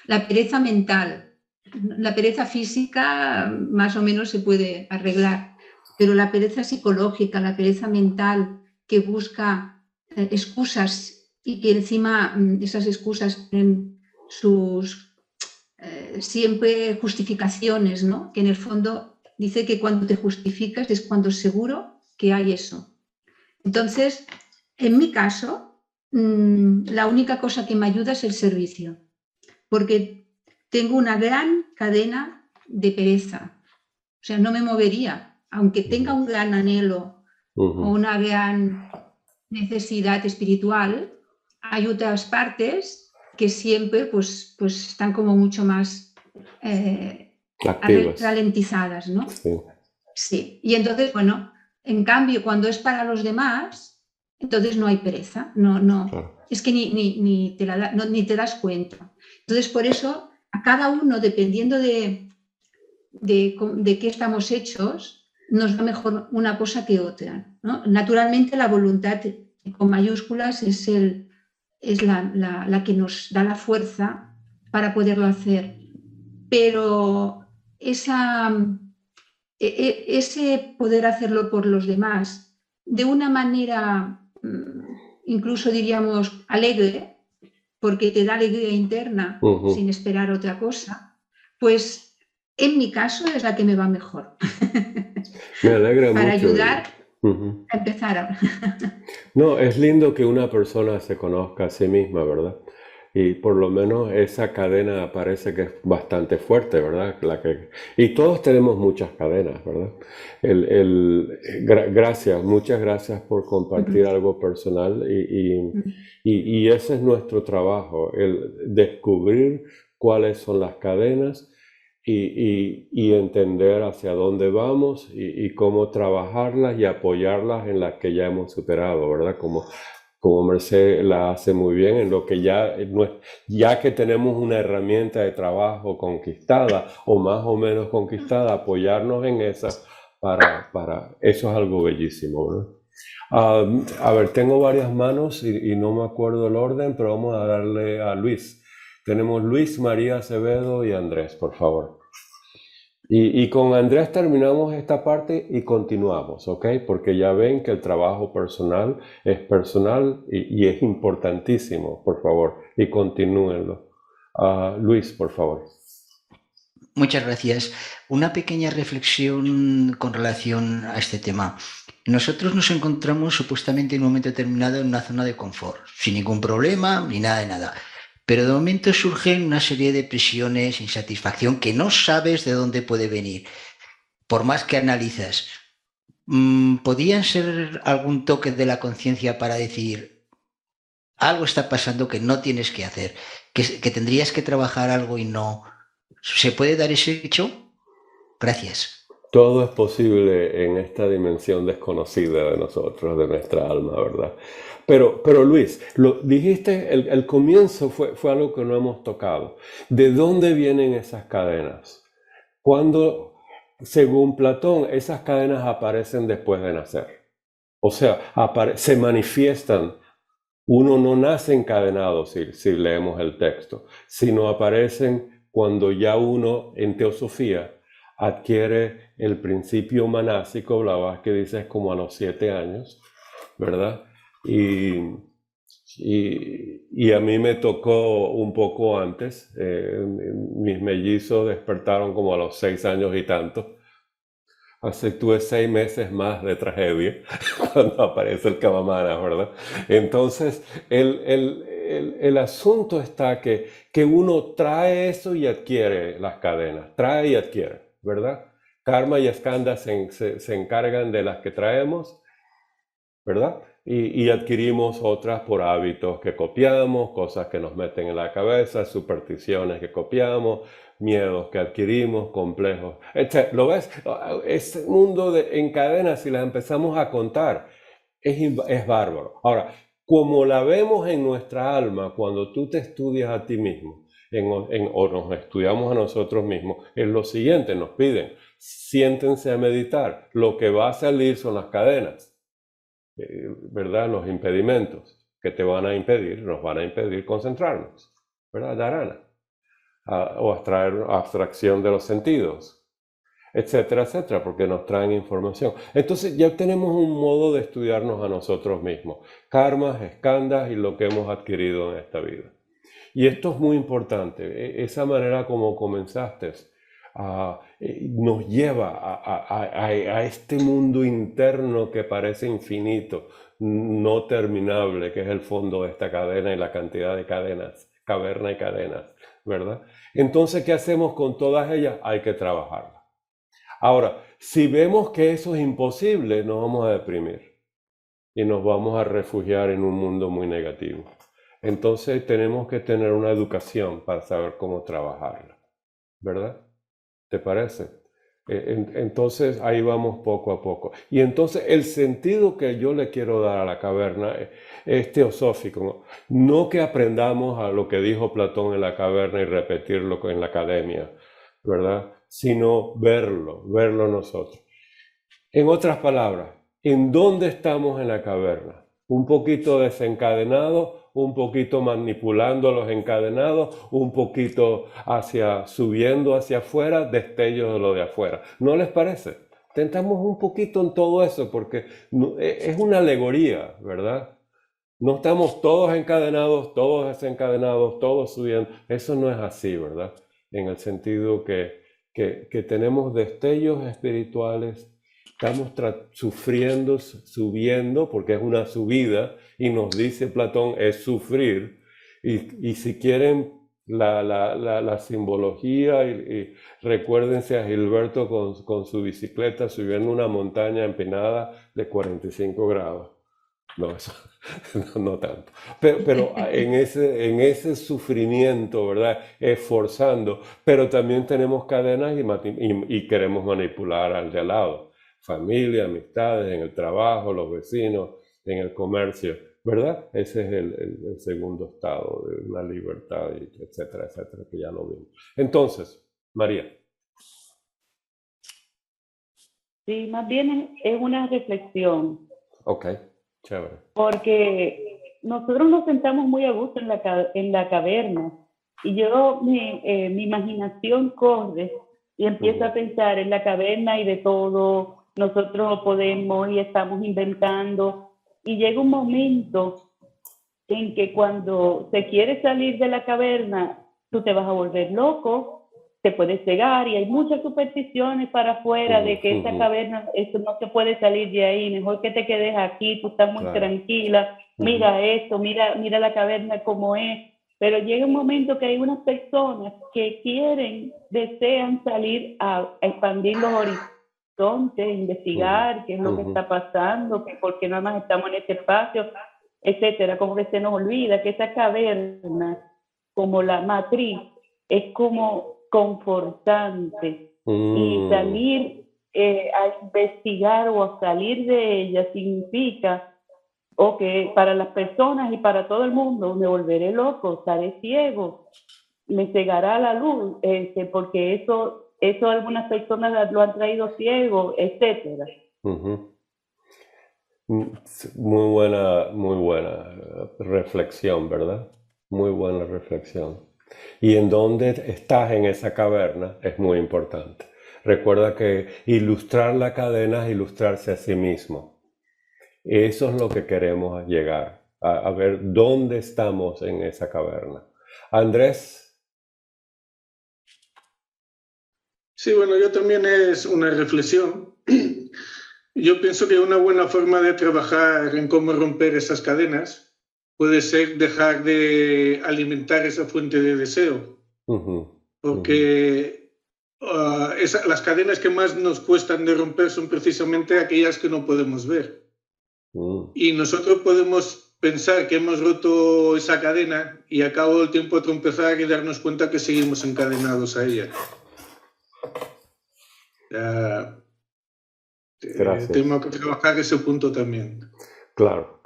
La pereza mental. La pereza física más o menos se puede arreglar, pero la pereza psicológica, la pereza mental que busca excusas y que encima esas excusas tienen sus siempre justificaciones, ¿no? Que en el fondo dice que cuando te justificas es cuando seguro que hay eso. Entonces, en mi caso, la única cosa que me ayuda es el servicio, porque tengo una gran cadena de pereza. O sea, no me movería, aunque tenga un gran anhelo o una gran necesidad espiritual, hay otras partes que siempre pues están como mucho más ralentizadas, ¿no? Sí. Y entonces, bueno, en cambio, cuando es para los demás, entonces no hay pereza, es que ni te das cuenta. Entonces, por eso, a cada uno, dependiendo de qué estamos hechos, nos va mejor una cosa que otra, ¿no? Naturalmente, la voluntad con mayúsculas es la que nos da la fuerza para poderlo hacer. Pero ese poder hacerlo por los demás de una manera, incluso diríamos, alegre, porque te da alegría interna sin esperar otra cosa, pues en mi caso es la que me va mejor. Me alegra para mucho. Ayudar a empezar. No, es lindo que una persona se conozca a sí misma, ¿verdad? Y por lo menos esa cadena parece que es bastante fuerte, ¿verdad? Y todos tenemos muchas cadenas, ¿verdad? Gracias, muchas gracias por compartir algo personal y ese es nuestro trabajo, el descubrir cuáles son las cadenas y entender hacia dónde vamos y cómo trabajarlas y apoyarlas en las que ya hemos superado, ¿verdad? Como Merced la hace muy bien, en lo que ya que tenemos una herramienta de trabajo conquistada o más o menos conquistada, apoyarnos en esa para eso es algo bellísimo, ¿no? A ver, tengo varias manos y no me acuerdo el orden, pero vamos a darle a Luis. Tenemos Luis, María Acevedo y Andrés, por favor. Y con Andrés terminamos esta parte y continuamos, ¿ok? Porque ya ven que el trabajo personal es personal y es importantísimo, por favor, y continúenlo. Luis, por favor. Muchas gracias. Una pequeña reflexión con relación a este tema. Nosotros nos encontramos supuestamente en un momento determinado en una zona de confort, sin ningún problema ni nada de nada. Pero de momento surgen una serie de presiones, insatisfacción que no sabes de dónde puede venir, por más que analizas. ¿Podrían ser algún toque de la conciencia para decir algo está pasando que no tienes que hacer, que tendrías que trabajar algo y no? ¿Se puede dar ese hecho? Gracias. Todo es posible en esta dimensión desconocida de nosotros, de nuestra alma, ¿verdad? Pero Luis, lo dijiste, el comienzo fue algo que no hemos tocado. ¿De dónde vienen esas cadenas? Cuando, según Platón, esas cadenas aparecen después de nacer. O sea, se manifiestan. Uno no nace encadenado si leemos el texto, sino aparecen cuando ya uno, en teosofía, adquiere el principio manásico, Blavatsky dice es como a los 7 años, ¿verdad? Y a mí me tocó un poco antes, mis mellizos despertaron como a los 6 años y tanto. Así tuve 6 meses más de tragedia cuando aparece el Kavamana, ¿verdad? Entonces, el asunto está que uno trae eso y adquiere las cadenas, trae y adquiere, ¿verdad? Karma y skandha se encargan de las que traemos, ¿verdad? Y adquirimos otras por hábitos que copiamos, cosas que nos meten en la cabeza, supersticiones que copiamos, miedos que adquirimos, complejos, etc. ¿Lo ves? Ese mundo en cadenas, si las empezamos a contar, es bárbaro. Ahora, como la vemos en nuestra alma, cuando tú te estudias a ti mismo, o nos estudiamos a nosotros mismos, es lo siguiente, nos piden, siéntense a meditar. Lo que va a salir son las cadenas. ¿Verdad? Los impedimentos que te van a impedir, nos van a impedir concentrarnos, ¿verdad? Dharana, o abstracción de los sentidos, etcétera, etcétera, porque nos traen información. Entonces ya tenemos un modo de estudiarnos a nosotros mismos, karmas, skandhas y lo que hemos adquirido en esta vida. Y esto es muy importante, esa manera como comenzaste, nos lleva a este mundo interno que parece infinito, no terminable, que es el fondo de esta cadena y la cantidad de cadenas, caverna y cadenas, ¿verdad? Entonces, ¿qué hacemos con todas ellas? Hay que trabajarlas. Ahora, si vemos que eso es imposible, nos vamos a deprimir y nos vamos a refugiar en un mundo muy negativo. Entonces, tenemos que tener una educación para saber cómo trabajarla, ¿verdad? ¿Te parece? Entonces ahí vamos poco a poco. Y entonces el sentido que yo le quiero dar a la caverna es teosófico. No que aprendamos a lo que dijo Platón en la caverna y repetirlo en la academia, ¿verdad? Sino verlo nosotros. En otras palabras, ¿en dónde estamos en la caverna? Un poquito desencadenado, un poquito manipulando los encadenados, un poquito subiendo hacia afuera, destellos de lo de afuera. ¿No les parece? Tentamos un poquito en todo eso porque es una alegoría, ¿verdad? No estamos todos encadenados, todos desencadenados, todos subiendo. Eso no es así, ¿verdad? En el sentido que tenemos destellos espirituales, estamos sufriendo, subiendo, porque es una subida, y nos dice Platón, es sufrir. Y si quieren la simbología, y recuérdense a Gilberto con su bicicleta subiendo una montaña empinada de 45 grados. No, eso no tanto. Pero en ese sufrimiento, ¿verdad? Esforzando, pero también tenemos cadenas y queremos manipular al de al lado. Familia, amistades, en el trabajo, los vecinos, en el comercio, ¿verdad? Ese es el segundo estado de la libertad, etcétera, etcétera, que ya lo vimos. Entonces, María. Sí, más bien es una reflexión. Ok, chévere. Porque nosotros nos sentamos muy a gusto en la caverna y mi imaginación corre y empiezo a pensar en la caverna y de todo, nosotros no podemos y estamos inventando. Y llega un momento en que cuando se quiere salir de la caverna, tú te vas a volver loco, te puedes cegar, y hay muchas supersticiones para afuera de que esa caverna, eso no se puede salir de ahí, mejor que te quedes aquí, tú estás muy tranquila, mira esto, mira la caverna como es. Pero llega un momento que hay unas personas que desean salir a expandir los horizontes, investigar qué es lo que está pasando, que por qué nada más estamos en este espacio, etcétera. Como que se nos olvida que esa caverna, como la matriz, es como confortante. Y salir a investigar o a salir de ella significa para las personas y para todo el mundo, me volveré loco, estaré ciego, me cegará la luz, porque eso algunas personas lo han traído ciego, etcétera. Muy buena reflexión, ¿verdad? Muy buena reflexión. Y en dónde estás en esa caverna es muy importante. Recuerda que ilustrar la cadena es ilustrarse a sí mismo. Eso es lo que queremos llegar, a ver dónde estamos en esa caverna. Andrés. Sí, bueno, yo también es una reflexión. Yo pienso que una buena forma de trabajar en cómo romper esas cadenas puede ser dejar de alimentar esa fuente de deseo. Porque las cadenas que más nos cuestan de romper son precisamente aquellas que no podemos ver. Y nosotros podemos pensar que hemos roto esa cadena y a cabo del tiempo tropezar y darnos cuenta que seguimos encadenados a ella. Tenemos que trabajar ese punto también. Claro.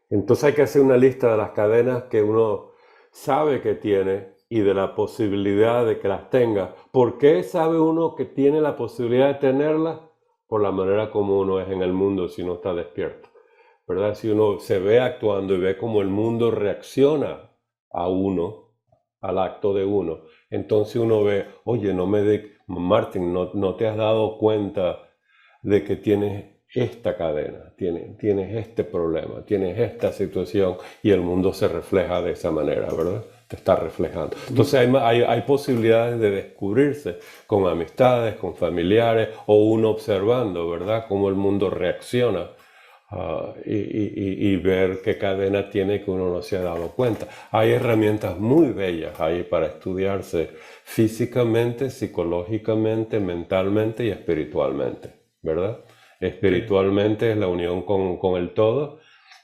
Entonces hay que hacer una lista de las cadenas que uno sabe que tiene y de la posibilidad de que las tenga. ¿Por qué sabe uno que tiene la posibilidad de tenerlas? Por la manera como uno es en el mundo si no está despierto, ¿verdad? Si uno se ve actuando y ve cómo el mundo reacciona a uno, al acto de uno, entonces uno ve, oye, Martín, no te has dado cuenta de que tienes esta cadena, tienes este problema, tienes esta situación, y el mundo se refleja de esa manera, ¿verdad? Te está reflejando. Entonces hay posibilidades de descubrirse con amistades, con familiares, o uno observando, ¿verdad?, cómo el mundo reacciona y ver qué cadena tiene que uno no se ha dado cuenta. Hay herramientas muy bellas ahí para estudiarse físicamente, psicológicamente, mentalmente y espiritualmente, ¿verdad? Espiritualmente es la unión con el todo,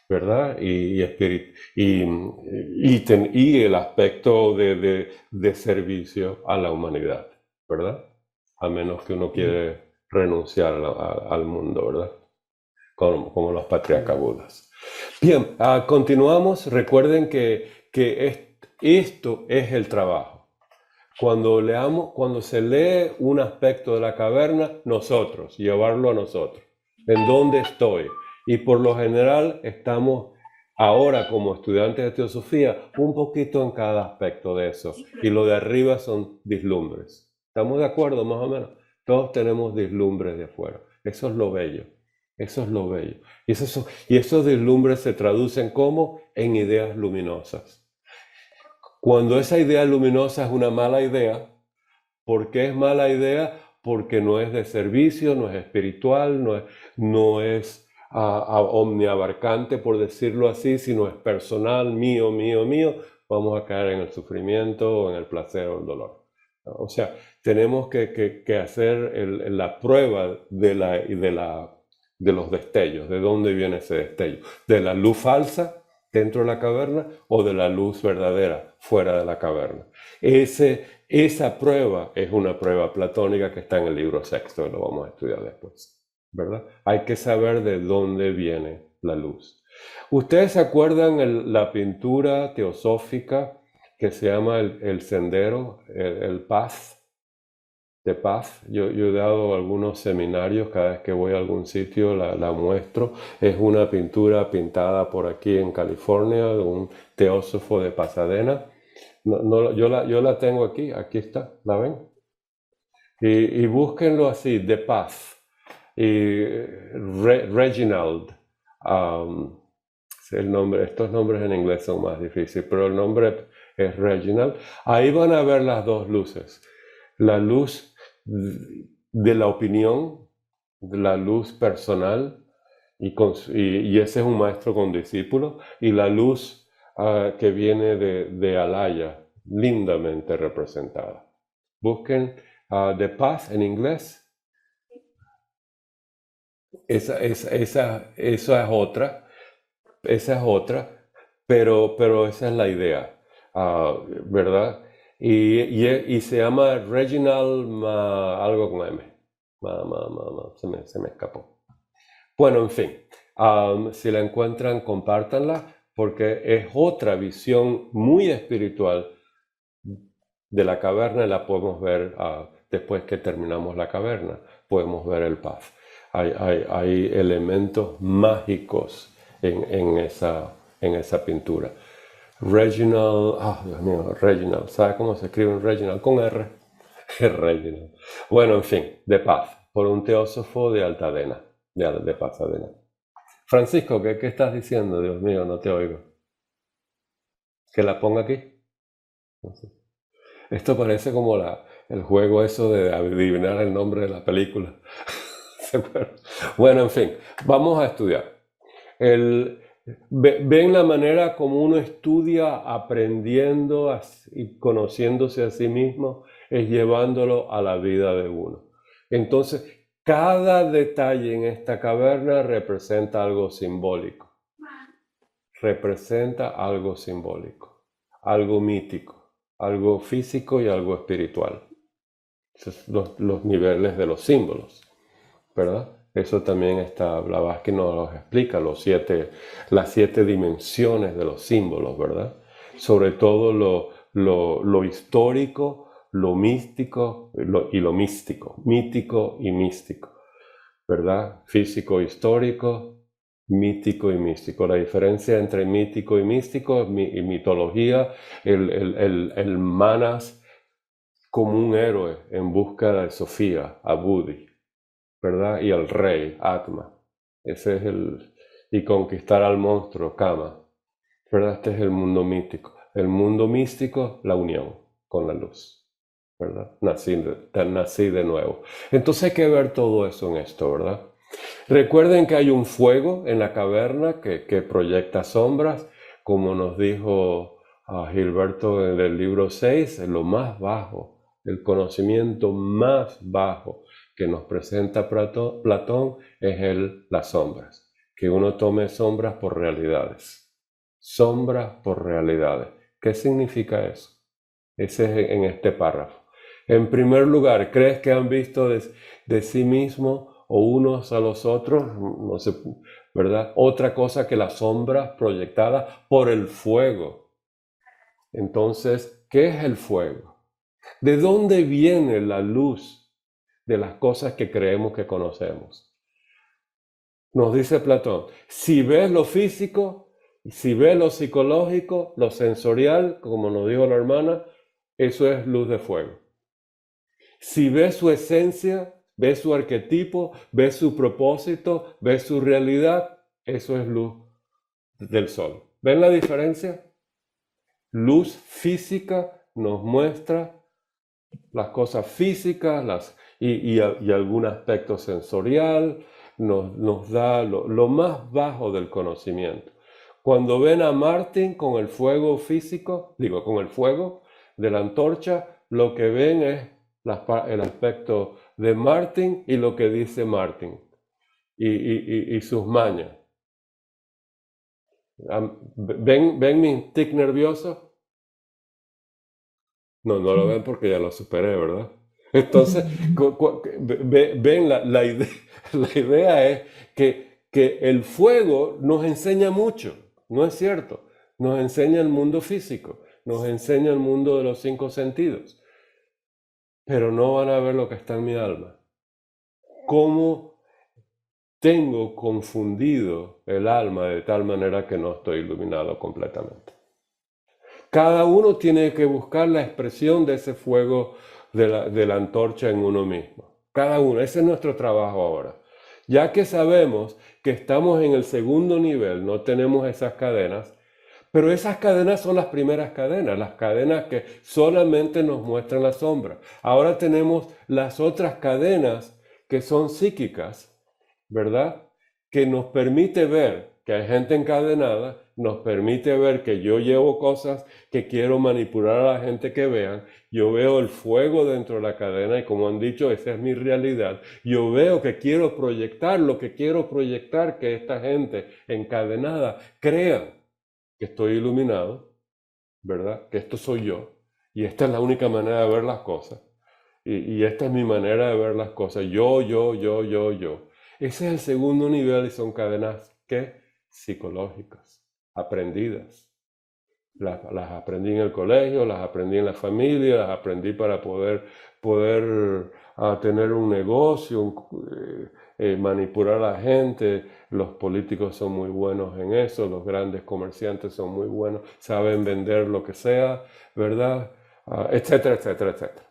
¿verdad? Y el aspecto de servicio a la humanidad, ¿verdad? A menos que uno quiere renunciar al mundo, ¿verdad? Como los patriarcas budas. Bien, continuamos. Recuerden que esto es el trabajo. Cuando se lee un aspecto de la caverna, llevarlo a nosotros. ¿En dónde estoy? Y por lo general estamos ahora como estudiantes de teosofía un poquito en cada aspecto de eso. Y lo de arriba son vislumbres. ¿Estamos de acuerdo más o menos? Todos tenemos vislumbres de afuera. Eso es lo bello. Eso es lo bello. Y esos vislumbres se traducen ¿cómo? En ideas luminosas. Cuando esa idea luminosa es una mala idea, ¿por qué es mala idea? Porque no es de servicio, no es espiritual, no es omniabarcante, por decirlo así, sino es personal, mío, vamos a caer en el sufrimiento, en el placer o el dolor. O sea, tenemos que hacer la prueba de los destellos, de dónde viene ese destello, de la luz falsa dentro de la caverna o de la luz verdadera fuera de la caverna. Esa prueba es una prueba platónica que está en el libro sexto, lo vamos a estudiar después, ¿verdad? Hay que saber de dónde viene la luz. ¿Ustedes se acuerdan la pintura teosófica que se llama el sendero, el path? De paz? Yo he dado algunos seminarios, cada vez que voy a algún sitio la muestro. Es una pintura pintada por aquí en California de un teósofo de Pasadena. Yo la tengo aquí está, ¿la ven? Y búsquenlo así, The Path. Y Reginald, el nombre, estos nombres en inglés son más difíciles, pero el nombre es Reginald. Ahí van a ver las dos luces. La luz de la opinión, la luz personal, y ese es un maestro con discípulo, y la luz que viene de Alaya, lindamente representada. Busquen The Path en inglés. Esa es otra, pero esa es la idea, ¿verdad? Y se llama Reginald algo con M. Se me escapó. Bueno, en fin, si la encuentran, compártanla, porque es otra visión muy espiritual de la caverna, y la podemos ver después que terminamos la caverna, podemos ver el Path. Hay elementos mágicos en esa pintura. Reginald, Dios mío, Reginald, ¿sabe cómo se escribe un Reginald? Con R. Reginald. Bueno, en fin, The Path, por un teósofo de Altadena, de Pasadena. Francisco, ¿qué estás diciendo? Dios mío, no te oigo. ¿Que la ponga aquí? No sé. Esto parece como el juego eso de adivinar el nombre de la película. Bueno, en fin, vamos a estudiar. Ven la manera como uno estudia aprendiendo y conociéndose a sí mismo, es llevándolo a la vida de uno. Entonces, cada detalle en esta caverna representa algo simbólico. Representa algo simbólico, algo mítico, algo físico y algo espiritual. Esos son los niveles de los símbolos, ¿verdad? Eso también está, Blavatsky nos explica, las 7 dimensiones de los símbolos, ¿verdad? Sobre todo lo histórico, lo místico y lo místico, mítico y místico, ¿verdad? Físico, histórico, mítico y místico. La diferencia entre mítico y místico y mitología, el Manas como un héroe en busca de Sofía, a Budi, ¿verdad? Y el rey, Atma. Ese es y conquistar al monstruo, Kama, ¿verdad? Este es el mundo mítico. El mundo místico, la unión con la luz, ¿verdad? Nací de nuevo. Entonces hay que ver todo eso en esto, ¿verdad? Recuerden que hay un fuego en la caverna que proyecta sombras, como nos dijo Gilberto en el libro 6, en lo más bajo, el conocimiento más bajo que nos presenta Platón es las sombras, que uno tome sombras por realidades. Sombras por realidades. ¿Qué significa eso? Ese es en este párrafo. En primer lugar, ¿crees que han visto de sí mismo o unos a los otros? No sé, ¿verdad? Otra cosa que las sombras proyectadas por el fuego. Entonces, ¿qué es el fuego? ¿De dónde viene la luz de las cosas que creemos que conocemos? Nos dice Platón, si ves lo físico, si ves lo psicológico, lo sensorial, como nos dijo la hermana, eso es luz de fuego. Si ves su esencia, ves su arquetipo, ves su propósito, ves su realidad, eso es luz del sol. ¿Ven la diferencia? Luz física nos muestra las cosas físicas y algún aspecto sensorial, nos da lo más bajo del conocimiento. Cuando ven a Martin con el fuego físico, con el fuego de la antorcha, lo que ven es el aspecto de Martin y lo que dice Martin y sus mañas. ¿Ven mi tic nervioso? No lo ven porque ya lo superé, ¿verdad? Entonces, ven, la idea es que el fuego nos enseña mucho, ¿no es cierto? Nos enseña el mundo físico, nos enseña el mundo de los 5 sentidos, pero no van a ver lo que está en mi alma. ¿Cómo tengo confundido el alma de tal manera que no estoy iluminado completamente? Cada uno tiene que buscar la expresión de ese fuego de la antorcha en uno mismo. Cada uno, ese es nuestro trabajo ahora. Ya que sabemos que estamos en el segundo nivel, no tenemos esas cadenas, pero esas cadenas son las primeras cadenas, las cadenas que solamente nos muestran la sombra. Ahora tenemos las otras cadenas que son psíquicas, ¿verdad? Que nos permite ver que hay gente encadenada, nos permite ver que yo llevo cosas que quiero manipular a la gente que vean. Yo veo el fuego dentro de la cadena y como han dicho, esa es mi realidad. Yo veo que quiero proyectar lo que quiero proyectar, que esta gente encadenada crea que estoy iluminado, ¿verdad? Que esto soy yo. Y esta es la única manera de ver las cosas. Y esta es mi manera de ver las cosas. Yo. Ese es el segundo nivel y son cadenas que psicológicas, aprendidas. Las aprendí en el colegio, las aprendí en la familia, las aprendí para poder tener un negocio, manipular a la gente. Los políticos son muy buenos en eso, los grandes comerciantes son muy buenos, saben vender lo que sea, ¿verdad? Etcétera, etcétera, etcétera.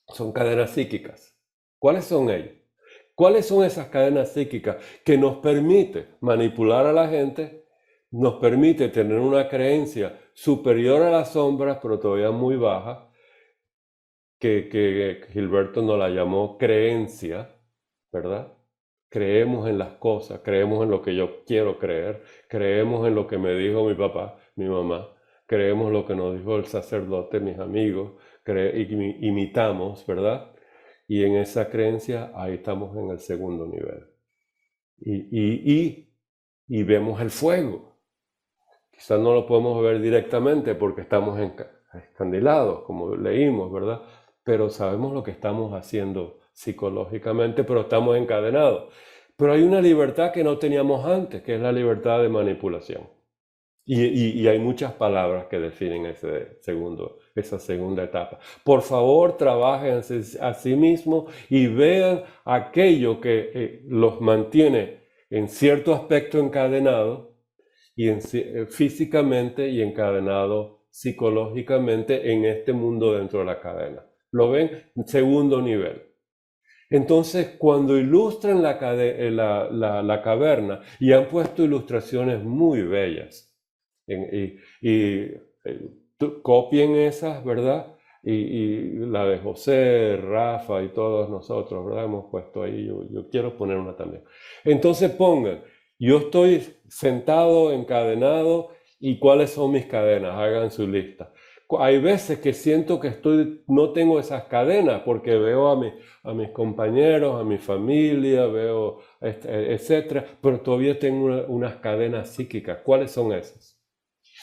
Son cadenas psíquicas. ¿Cuáles son ellas? ¿Cuáles son esas cadenas psíquicas que nos permite manipular a la gente, nos permite tener una creencia superior a las sombras, pero todavía muy baja, que Gilberto nos la llamó creencia, ¿verdad? Creemos en las cosas, creemos en lo que yo quiero creer, creemos en lo que me dijo mi papá, mi mamá, creemos lo que nos dijo el sacerdote, mis amigos, imitamos, ¿verdad? Y en esa creencia, ahí estamos en el segundo nivel. Y vemos el fuego. Quizás no lo podemos ver directamente porque estamos escandilados, como leímos, ¿verdad? Pero sabemos lo que estamos haciendo psicológicamente, pero estamos encadenados. Pero hay una libertad que no teníamos antes, que es la libertad de manipulación. Y hay muchas palabras que definen esa segunda etapa. Por favor, trabajen a sí mismos y vean aquello que los mantiene en cierto aspecto encadenado, y físicamente y encadenado psicológicamente en este mundo dentro de la cadena. ¿Lo ven? Segundo nivel. Entonces, cuando ilustran la caverna, y han puesto ilustraciones muy bellas, copien esas, ¿verdad? Y la de José, Rafa y todos nosotros, ¿verdad? Hemos puesto ahí, yo quiero poner una también. Entonces pongan, yo estoy sentado, encadenado, ¿y cuáles son mis cadenas? Hagan su lista. Hay veces que siento que no tengo esas cadenas porque veo a mis compañeros, a mi familia, veo, etcétera, pero todavía tengo unas cadenas psíquicas. ¿Cuáles son esas?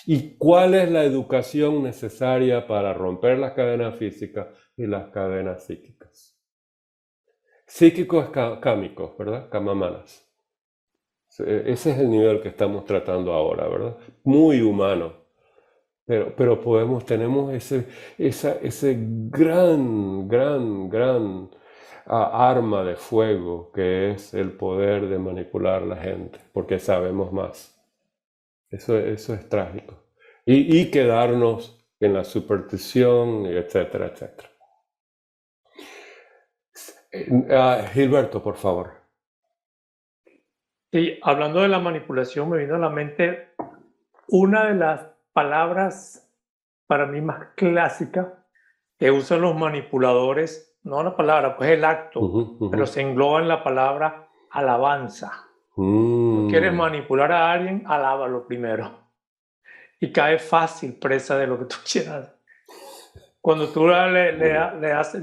¿Y cuál es la educación necesaria para romper las cadenas físicas y las cadenas psíquicas? Psíquicos cámicos, ¿verdad? Kamamanas. Ese es el nivel que estamos tratando ahora, ¿verdad? Muy humano. Pero tenemos ese gran arma de fuego que es el poder de manipular a la gente, porque sabemos más. Eso es trágico. Y quedarnos en la superstición, etcétera, etcétera. Gilberto, por favor. Sí, hablando de la manipulación, me vino a la mente una de las palabras para mí más clásicas que usan los manipuladores, no la palabra, pues el acto, pero se engloba en la palabra alabanza. ¿Quieres manipular a alguien? Alábalo primero. Y cae fácil presa de lo que tú quieras. Cuando tú le das,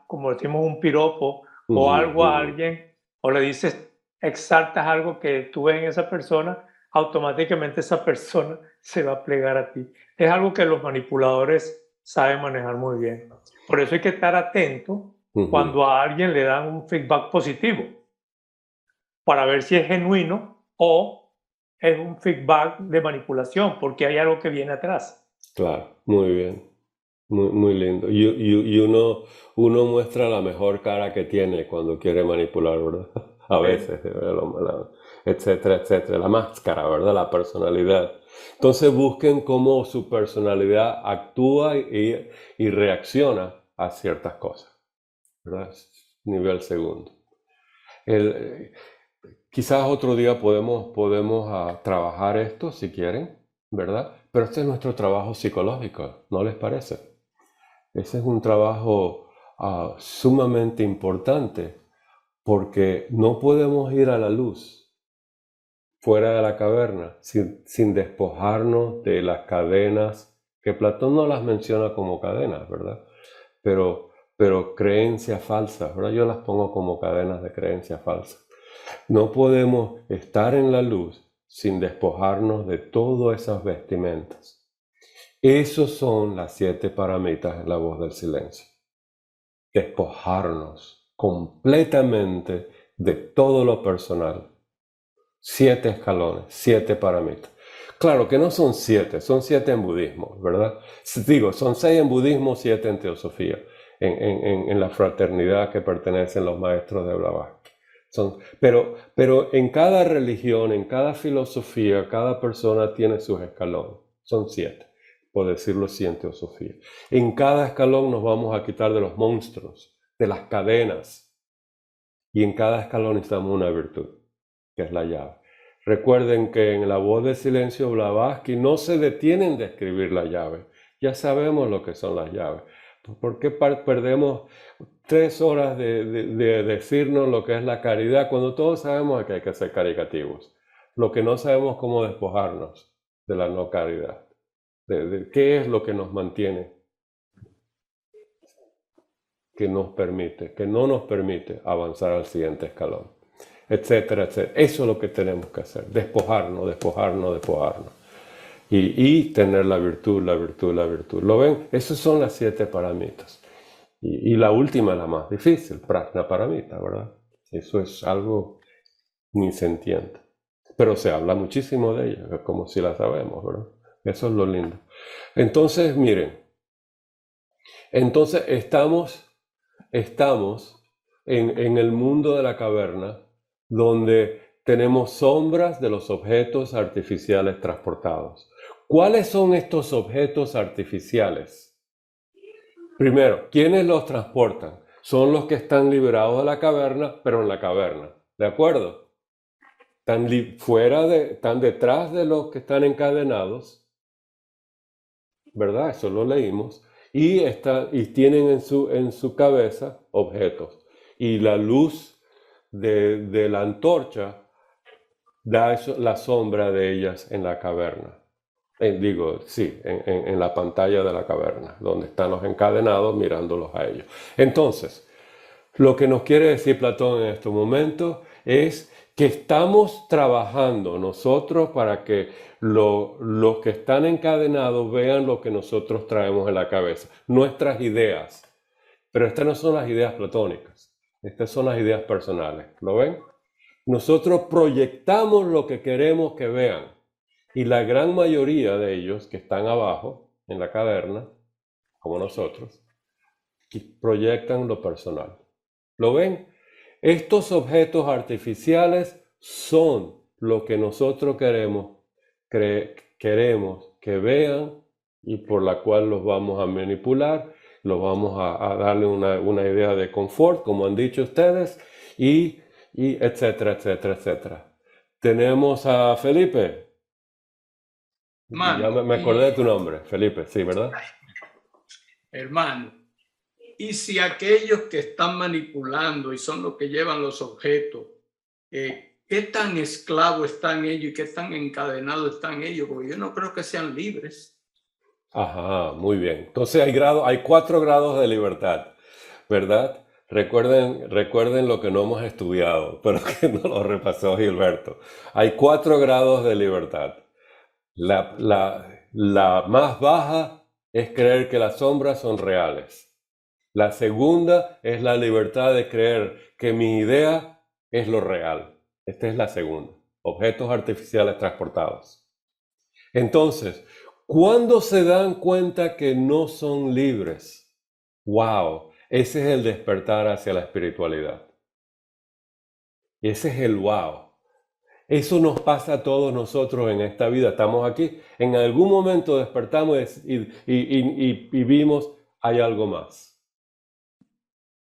como decimos, un piropo o algo a alguien, o le dices, exaltas algo que tú ves en esa persona, automáticamente esa persona se va a plegar a ti. Es algo que los manipuladores saben manejar muy bien. Por eso hay que estar atento cuando a alguien le dan un feedback positivo, para ver si es genuino o es un feedback de manipulación, porque hay algo que viene atrás. Claro, muy bien, muy lindo. Y uno muestra la mejor cara que tiene cuando quiere manipular, ¿verdad? A veces, etcétera, etcétera. La máscara, ¿verdad? La personalidad. Entonces busquen cómo su personalidad actúa y reacciona a ciertas cosas, ¿verdad? Nivel segundo. Quizás otro día podemos trabajar esto si quieren, ¿verdad? Pero este es nuestro trabajo psicológico, ¿no les parece? Ese es un trabajo sumamente importante porque no podemos ir a la luz fuera de la caverna sin despojarnos de las cadenas, que Platón no las menciona como cadenas, ¿verdad? Pero creencias falsas, ¿verdad? Yo las pongo como cadenas de creencias falsas. No podemos estar en la luz sin despojarnos de todas esas vestimentas. Esos son las 7 paramitas en la voz del silencio. Despojarnos completamente de todo lo personal. 7 escalones, 7 paramitas. Claro que no son 7, son 7 en budismo, ¿verdad? Digo, son 6 en budismo, 7 en teosofía, en la fraternidad que pertenecen los maestros de Blavatsky. Pero en cada religión, en cada filosofía, cada persona tiene sus escalones. Son 7, por decirlo así en teosofía. En cada escalón nos vamos a quitar de los monstruos, de las cadenas. Y en cada escalón necesitamos una virtud, que es la llave. Recuerden que en la voz de silencio Blavatsky no se detienen de escribir la llave. Ya sabemos lo que son las llaves. ¿Por qué perdemos 3 horas de decirnos lo que es la caridad cuando todos sabemos que hay que ser caritativos? Lo que no sabemos cómo despojarnos de la no caridad. De qué es lo que nos mantiene, que no nos permite avanzar al siguiente escalón, etcétera, etcétera. Eso es lo que tenemos que hacer, despojarnos. Y tener la virtud. ¿Lo ven? Esas son las 7 paramitas. Y la última es la más difícil, Prajna Paramita, ¿verdad? Eso es algo ni se entiende. Pero se habla muchísimo de ella, como si la sabemos, ¿verdad? Eso es lo lindo. Entonces, miren. Entonces estamos en el mundo de la caverna, donde tenemos sombras de los objetos artificiales transportados. ¿Cuáles son estos objetos artificiales? Primero, ¿quiénes los transportan? Son los que están liberados de la caverna, pero en la caverna. ¿De acuerdo? Están detrás de los que están encadenados, ¿verdad? Eso lo leímos. Y tienen en su cabeza objetos. Y la luz de la antorcha da la sombra de ellas en la caverna. En la pantalla de la caverna, donde están los encadenados mirándolos a ellos. Entonces, lo que nos quiere decir Platón en este momento es que estamos trabajando nosotros para que los que están encadenados vean lo que nosotros traemos en la cabeza, nuestras ideas. Pero estas no son las ideas platónicas, estas son las ideas personales. ¿Lo ven? Nosotros proyectamos lo que queremos que vean. Y la gran mayoría de ellos que están abajo, en la caverna, como nosotros, proyectan lo personal. ¿Lo ven? Estos objetos artificiales son lo que nosotros queremos que vean y por la cual los vamos a manipular, los vamos a darle una idea de confort, como han dicho ustedes, y etcétera, etcétera, etcétera. Tenemos a Felipe. Ya me acordé de tu nombre, Felipe, sí, ¿verdad? Hermano, y si aquellos que están manipulando y son los que llevan los objetos, ¿qué tan esclavos están ellos y qué tan encadenados están ellos? Porque yo no creo que sean libres. Ajá, muy bien. Entonces hay 4 grados de libertad, ¿verdad? Recuerden lo que no hemos estudiado, pero que no lo repasó Gilberto. Hay 4 grados de libertad. La más baja es creer que las sombras son reales. La segunda es la libertad de creer que mi idea es lo real. Esta es la segunda. Objetos artificiales transportados. Entonces, ¿cuándo se dan cuenta que no son libres? ¡Wow! Ese es el despertar hacia la espiritualidad. Ese es el wow. Eso nos pasa a todos nosotros en esta vida. Estamos aquí. En algún momento despertamos y vimos, hay algo más.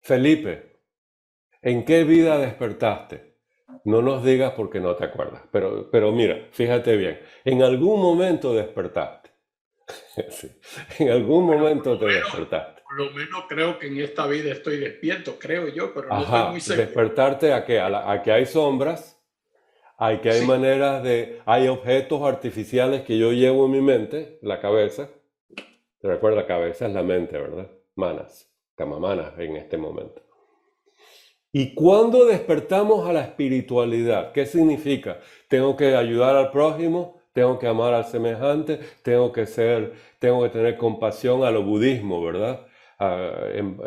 Felipe, ¿en qué vida despertaste? No nos digas porque no te acuerdas, pero mira, fíjate bien, en algún momento despertaste. Sí, en algún momento te despertaste. Por lo menos creo que en esta vida estoy despierto, creo yo, pero no estoy muy seguro. ¿Despertarte a qué? A que hay sombras, a que hay maneras de... Hay objetos artificiales que yo llevo en mi mente, la cabeza. ¿Te recuerdas? La cabeza es la mente, ¿verdad? Manas, camamanas en este momento. Y cuando despertamos a la espiritualidad, ¿qué significa? Tengo que ayudar al prójimo, tengo que amar al semejante, tengo que tener compasión a lo budismo, ¿verdad?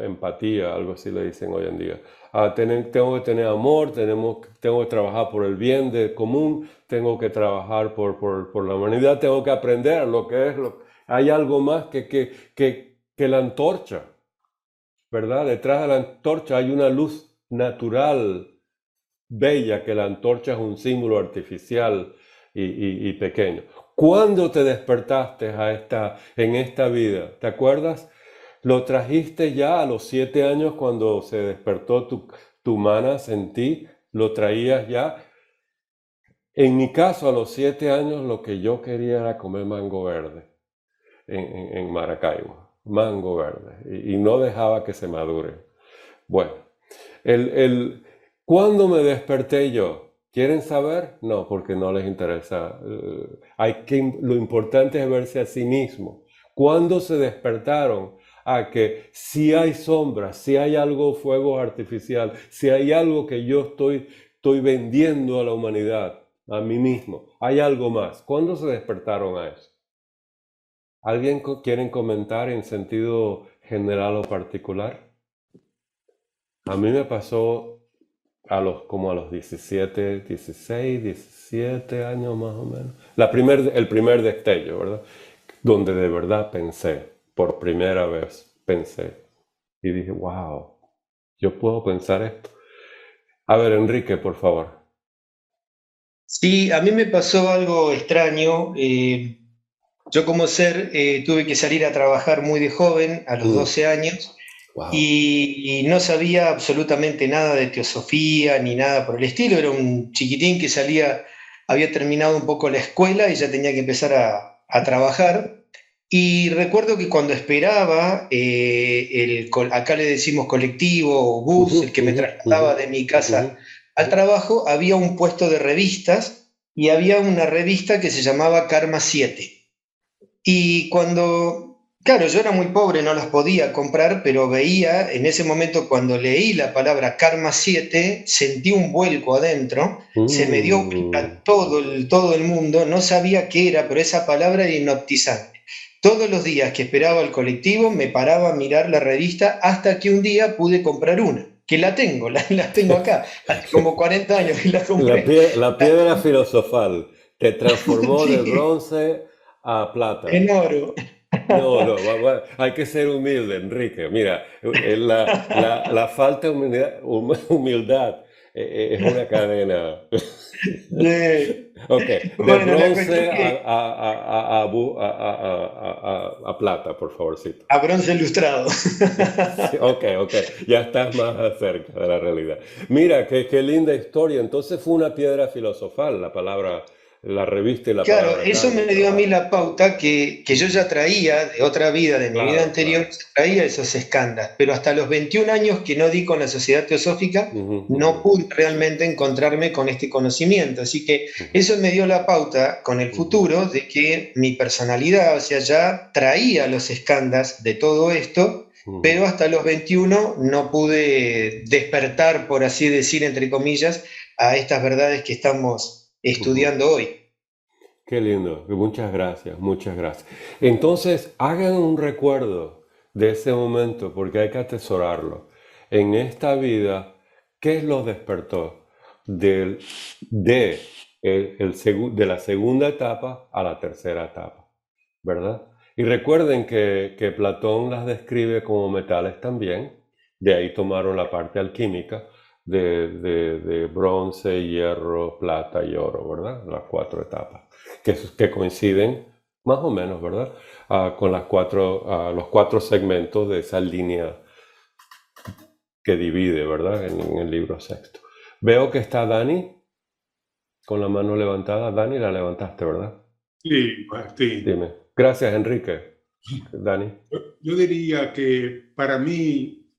Empatía, algo así le dicen hoy en día. Tengo que tener amor, tengo que trabajar por el bien común, tengo que trabajar por la humanidad, tengo que aprender lo que es. Hay algo más que la antorcha, ¿verdad? Detrás de la antorcha hay una luz natural, bella, que la antorcha es un símbolo artificial y pequeño. ¿Cuándo te despertaste en esta vida? ¿Te acuerdas? ¿Lo trajiste ya a los 7 años cuando se despertó tu manas en ti? ¿Lo traías ya? En mi caso, a los 7 años, lo que yo quería era comer mango verde en Maracaibo. Mango verde. Y no dejaba que se madure. Bueno, ¿cuándo me desperté yo? ¿Quieren saber? No, porque no les interesa. Lo importante es verse a sí mismo. ¿Cuándo se despertaron a que si hay sombras, si hay algo, fuego artificial, si hay algo que yo estoy vendiendo a la humanidad, a mí mismo, hay algo más? ¿Cuándo se despertaron a eso? ¿Alguien quiere comentar en sentido general o particular? A mí me pasó como a los 17 años más o menos. El primer destello, ¿verdad? Donde de verdad pensé, por primera vez pensé. Y dije, wow, yo puedo pensar esto. A ver, Enrique, por favor. Sí, a mí me pasó algo extraño. Yo como ser tuve que salir a trabajar muy de joven, a los 12 años. Wow. Y no sabía absolutamente nada de teosofía ni nada por el estilo. Era un chiquitín que había terminado un poco la escuela y ya tenía que empezar a trabajar. Y recuerdo que cuando esperaba, acá le decimos colectivo o bus, el que me trasladaba de mi casa al trabajo, había un puesto de revistas y había una revista que se llamaba Karma 7. Y claro, yo era muy pobre, no las podía comprar, pero veía, en ese momento cuando leí la palabra Karma 7, sentí un vuelco adentro, se me dio vuelta todo el mundo, no sabía qué era, pero esa palabra era hipnotizante. Todos los días que esperaba el colectivo me paraba a mirar la revista hasta que un día pude comprar una, que la tengo acá, hace como 40 años que la compré. La piedra filosofal te transformó de bronce a plata. En oro. No, hay que ser humilde, Enrique. Mira, la falta de humildad es una cadena. Ok, de bronce a plata, por favorcito. A bronce ilustrado. Ok, ya estás más cerca de la realidad. Mira, qué linda historia. Entonces fue una piedra filosofal la revista y la palabra. Claro, eso me dio a mí la pauta que yo ya traía de otra vida, de mi vida anterior, traía esos escándalos, pero hasta los 21 años que no di con la Sociedad Teosófica, no pude realmente encontrarme con este conocimiento, así que eso me dio la pauta con el futuro de que mi personalidad, o sea, ya traía los escándalos de todo esto, pero hasta los 21 no pude despertar, por así decir, entre comillas, a estas verdades que estamos estudiando hoy. Qué lindo, muchas gracias. Entonces, hagan un recuerdo de ese momento porque hay que atesorarlo. En esta vida, ¿qué los despertó? De la segunda etapa a la tercera etapa, ¿verdad? Y recuerden que Platón las describe como metales también, de ahí tomaron la parte alquímica, de bronce, hierro, plata y oro, ¿verdad? Las 4 etapas, que coinciden más o menos, ¿verdad? Con los 4 segmentos de esa línea que divide, ¿verdad? En el libro sexto. Veo que está Dani con la mano levantada. Dani, la levantaste, ¿verdad? Sí, Martín. Dime. Gracias, Enrique. Dani. Yo diría que para mí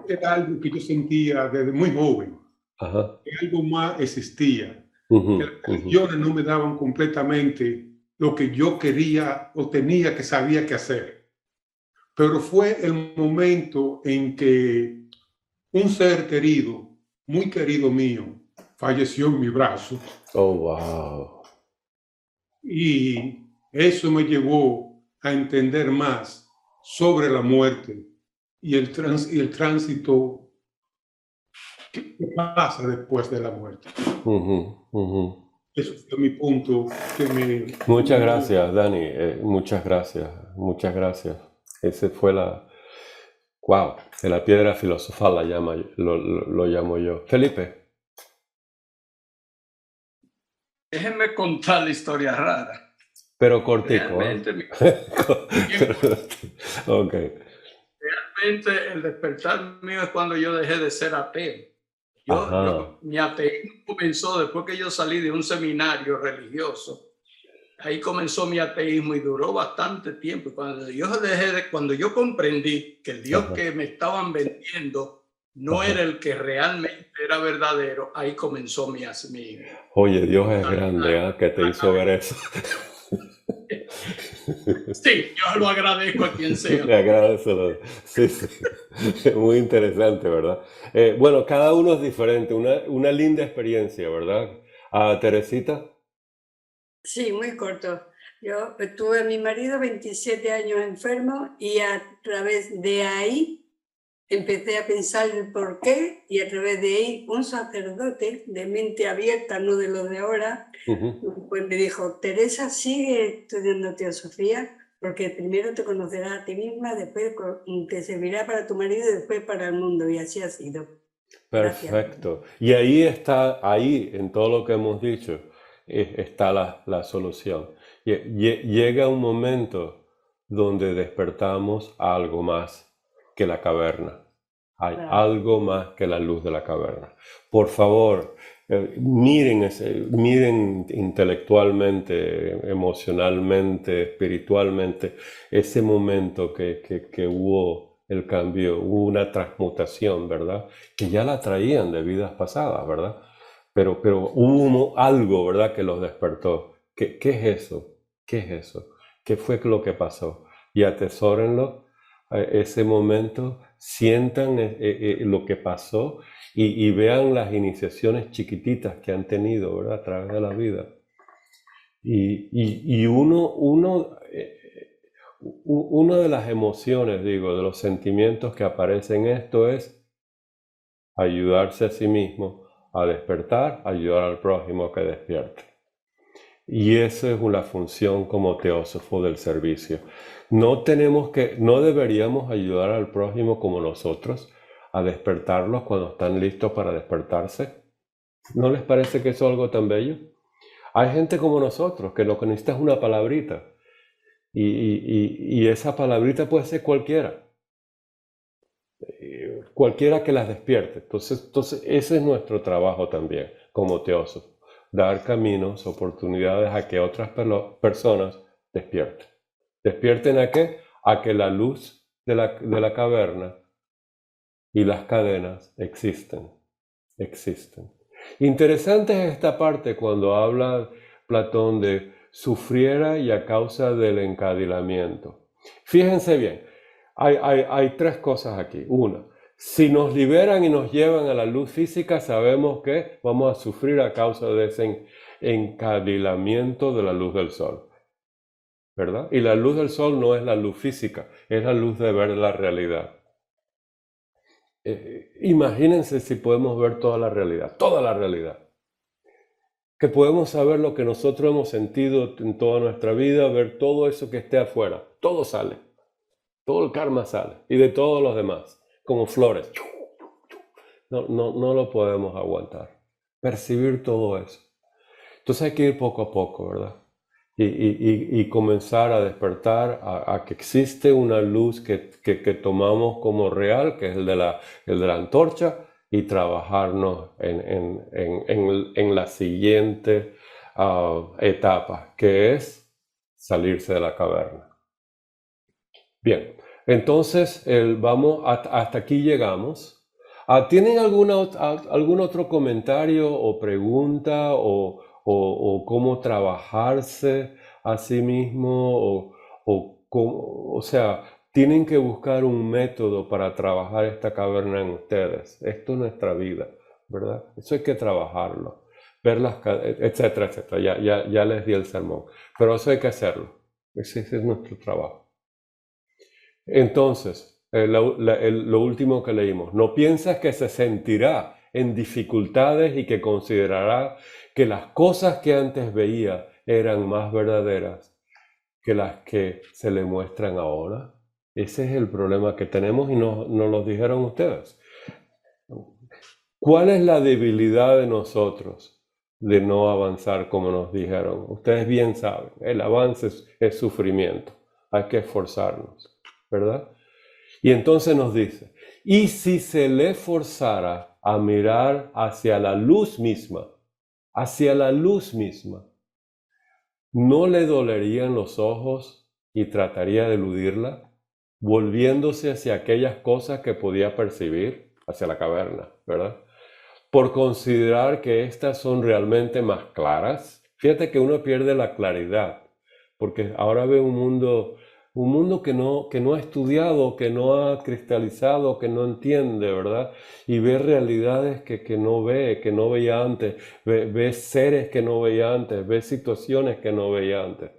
era algo que yo sentía desde muy joven. Ajá. Que algo más existía. Que las religiones no me daban completamente lo que yo quería o tenía que sabía qué hacer. Pero fue el momento en que un ser querido, muy querido mío, falleció en mi brazo. Oh, wow. Y eso me llevó a entender más sobre la muerte y el tránsito que pasa después de la muerte. Eso fue mi punto. Muchas gracias, Dani. Muchas gracias. Muchas gracias. Ese fue wow, de la piedra filosofal lo llamo yo. Felipe. Déjenme contar la historia rara. Pero cortico. Realmente, Okay. Realmente el despertar mío es cuando yo dejé de ser ateo. Mi ateísmo comenzó después que yo salí de un seminario religioso. Ahí comenzó mi ateísmo y duró bastante tiempo. Cuando yo comprendí que el Dios que me estaban vendiendo no era el que realmente era verdadero, ahí comenzó mi Oye, Dios es grande, que te hizo ver eso. Sí, yo lo agradezco a quien sea. Le agradezco. Sí, sí. Muy interesante, ¿verdad? Bueno, cada uno es diferente. Una linda experiencia, ¿verdad? Teresita. Sí, muy corto. Yo tuve a mi marido 27 años enfermo y a través de ahí empecé a pensar el por qué y a través de ahí un sacerdote de mente abierta, no de lo de ahora, pues me dijo, Teresa, sigue estudiando teosofía porque primero te conocerás a ti misma, después te servirá para tu marido y después para el mundo, y así ha sido. Perfecto. Gracias. Y ahí está, en todo lo que hemos dicho, está la solución. Llega un momento donde despertamos a algo más que la caverna. Hay algo más que la luz de la caverna. Por favor, miren intelectualmente, emocionalmente, espiritualmente, ese momento que hubo el cambio, hubo una transmutación, ¿verdad? Que ya la traían de vidas pasadas, ¿verdad? Pero hubo algo, ¿verdad? Que los despertó. ¿Qué es eso? ¿Qué es eso? ¿Qué fue lo que pasó? Y atesórenlo, ese momento, sientan lo que pasó y vean las iniciaciones chiquititas que han tenido, ¿verdad? A través de la vida. Y una de las emociones, de los sentimientos que aparecen en esto es ayudarse a sí mismo a despertar, ayudar al prójimo a que despierte. Y esa es una función como teósofo del servicio. No deberíamos ayudar al prójimo como nosotros a despertarlos cuando están listos para despertarse. ¿No les parece que eso es algo tan bello? Hay gente como nosotros que lo que necesita es una palabrita. Y esa palabrita puede ser cualquiera. Cualquiera que las despierte. Entonces ese es nuestro trabajo también como teósofo. Dar caminos, oportunidades a que otras personas despierten. ¿Despierten a qué? A que la luz de la caverna y las cadenas existen. Interesante es esta parte cuando habla Platón de sufriera y a causa del encadilamiento. Fíjense bien, hay tres cosas aquí. Una, si nos liberan y nos llevan a la luz física, sabemos que vamos a sufrir a causa de ese encadilamiento de la luz del sol, ¿verdad? Y la luz del sol no es la luz física, es la luz de ver la realidad. Imagínense si podemos ver toda la realidad. Que podemos saber lo que nosotros hemos sentido en toda nuestra vida, ver todo eso que esté afuera, todo sale, todo el karma sale, y de todos los demás, como flores. No lo podemos aguantar. Percibir todo eso. Entonces hay que ir poco a poco, ¿verdad? y comenzar a despertar a que existe una luz que tomamos como real, que es el de la antorcha, y trabajarnos en la siguiente etapa, que es salirse de la caverna. Bien, entonces vamos hasta aquí llegamos. ¿Tienen algún otro comentario o pregunta o cómo trabajarse a sí mismo o sea, tienen que buscar un método para trabajar esta caverna en ustedes? Esto es nuestra vida, ¿verdad? Eso hay que trabajarlo, ver etcétera, etcétera. Ya les di el sermón, pero eso hay que hacerlo. Ese es nuestro trabajo. Entonces, lo último que leímos: no piensas que se sentirá en dificultades y que considerará que las cosas que antes veía eran más verdaderas que las que se le muestran ahora. Ese es el problema que tenemos y nos lo dijeron ustedes. ¿Cuál es la debilidad de nosotros de no avanzar como nos dijeron? Ustedes bien saben, el avance es sufrimiento. Hay que esforzarnos, ¿verdad? Y entonces nos dice, y si se le forzara a mirar hacia la luz misma, ¿no le dolerían los ojos y trataría de eludirla, volviéndose hacia aquellas cosas que podía percibir, hacia la caverna, ¿verdad? Por considerar que estas son realmente más claras? Fíjate que uno pierde la claridad, porque ahora ve un mundo que no ha estudiado, que no ha cristalizado, que no entiende, ¿verdad? Y ve realidades que no veía antes, ve seres que no veía antes, ve situaciones que no veía antes,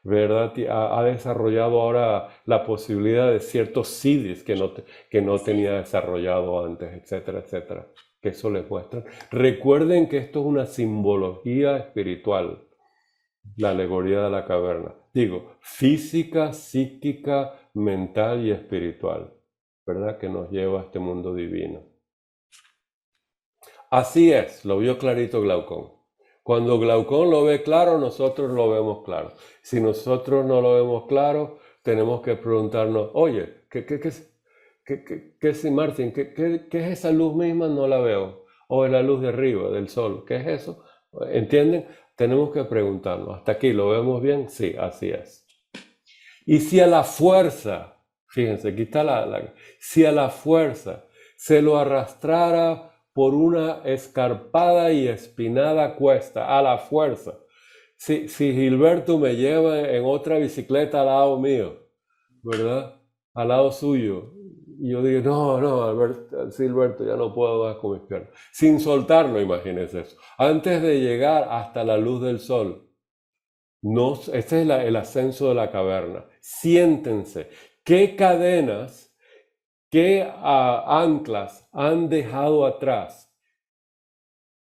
¿verdad? Ha desarrollado ahora la posibilidad de ciertos CIDs que no tenía desarrollado antes, etcétera, etcétera, que eso les muestra. Recuerden que esto es una simbología espiritual, la alegoría de la caverna. Digo, física, psíquica, mental y espiritual, ¿verdad? Que nos lleva a este mundo divino. Así es, lo vio clarito Glaucón. Cuando Glaucón lo ve claro, nosotros lo vemos claro. Si nosotros no lo vemos claro, tenemos que preguntarnos, oye, ¿qué es Martín? ¿Qué es esa luz misma? No la veo. O es la luz de arriba, del sol. ¿Qué es eso? ¿Entienden? Tenemos que preguntarnos. ¿Hasta aquí lo vemos bien? Sí, así es. Y si a la fuerza, fíjense, aquí está si a la fuerza se lo arrastrara por una escarpada y espinada cuesta, a la fuerza. Si Gilberto me lleva en otra bicicleta al lado mío, ¿verdad? Al lado suyo, y yo digo, no, Gilberto, ya no puedo dar con mis piernas. Sin soltarlo, imagínense eso. Antes de llegar hasta la luz del sol. Este es el ascenso de la caverna. Siéntense. ¿Qué cadenas, qué anclas han dejado atrás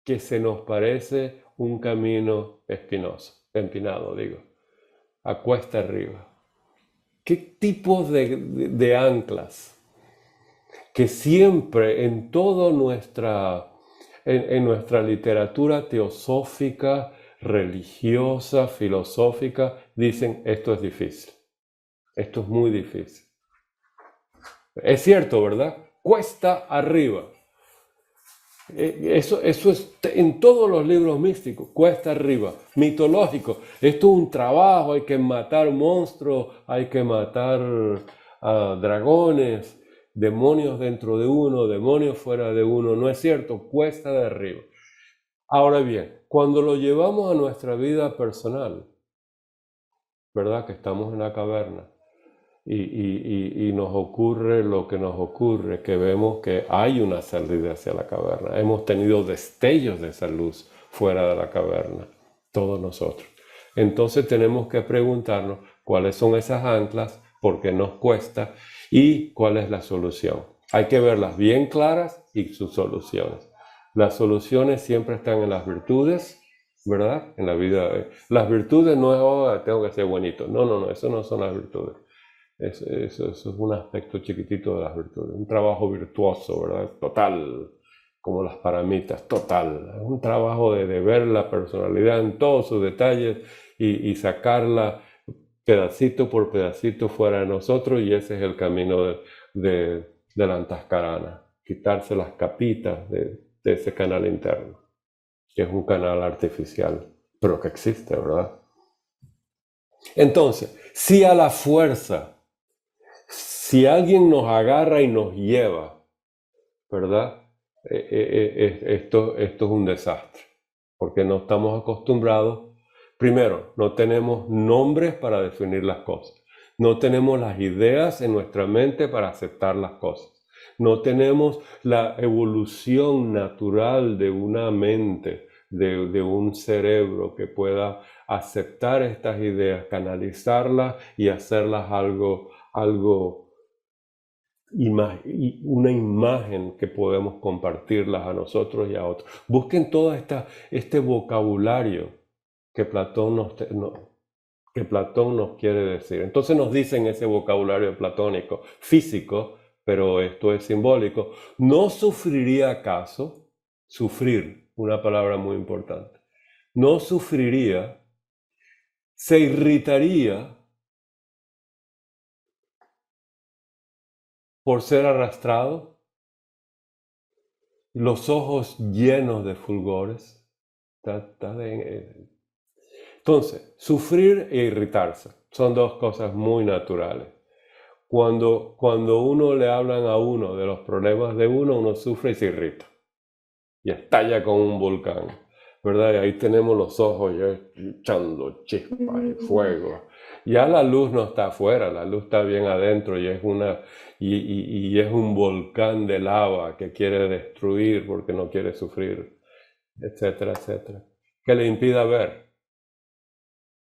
que se nos parece un camino empinado, a cuesta arriba? ¿Qué tipos de anclas que siempre en toda nuestra literatura teosófica, religiosa, filosófica, dicen esto es difícil, esto es muy difícil? Es cierto, ¿verdad? Cuesta arriba. Eso es en todos los libros místicos, cuesta arriba, mitológico. Esto es un trabajo, hay que matar monstruos, hay que matar dragones, demonios dentro de uno, demonios fuera de uno. No es cierto, cuesta de arriba. Ahora bien, cuando lo llevamos a nuestra vida personal, ¿verdad? Que estamos en la caverna y nos ocurre lo que nos ocurre, que vemos que hay una salida hacia la caverna. Hemos tenido destellos de esa luz fuera de la caverna, todos nosotros. Entonces tenemos que preguntarnos cuáles son esas anclas, por qué nos cuesta y cuál es la solución. Hay que verlas bien claras y sus soluciones. Las soluciones siempre están en las virtudes, ¿verdad? En la vida. Las virtudes no es, tengo que ser bonito. No, eso no son las virtudes. Eso es un aspecto chiquitito de las virtudes. Un trabajo virtuoso, ¿verdad? Total, como las paramitas, total. Es un trabajo de ver la personalidad en todos sus detalles y sacarla pedacito por pedacito fuera de nosotros, y ese es el camino de la antascarana, quitarse las capitas de ese canal interno, que es un canal artificial, pero que existe, ¿verdad? Entonces, si a la fuerza, si alguien nos agarra y nos lleva, ¿verdad? Esto es un desastre, porque no estamos acostumbrados. Primero, no tenemos nombres para definir las cosas. No tenemos las ideas en nuestra mente para aceptar las cosas. No tenemos la evolución natural de una mente, de un cerebro que pueda aceptar estas ideas, canalizarlas y hacerlas una imagen que podemos compartirlas a nosotros y a otros. Busquen todo este vocabulario que Platón nos quiere decir. Entonces nos dicen ese vocabulario platónico, físico, pero esto es simbólico. ¿No sufriría acaso? Sufrir, una palabra muy importante. No sufriría, se irritaría por ser arrastrado, los ojos llenos de fulgores. Entonces, sufrir e irritarse son dos cosas muy naturales. Cuando uno le hablan a uno de los problemas de uno sufre y se irrita. Y estalla como un volcán, ¿verdad? Y ahí tenemos los ojos ya echando chispas y fuego. Ya la luz no está afuera, la luz está bien adentro y es un volcán de lava que quiere destruir porque no quiere sufrir, etcétera, etcétera. Que le impida ver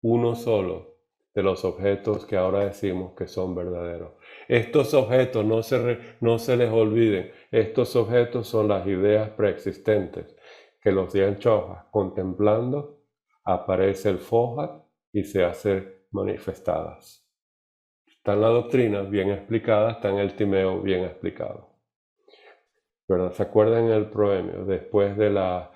uno solo de los objetos que ahora decimos que son verdaderos. Estos objetos, no se les olviden, estos objetos son las ideas preexistentes que los Dian Choja, contemplando, aparece el Fohat y se hace manifestadas. Está en la doctrina bien explicada, está en el Timeo bien explicado. ¿Verdad? ¿Se acuerdan el proemio? Después de la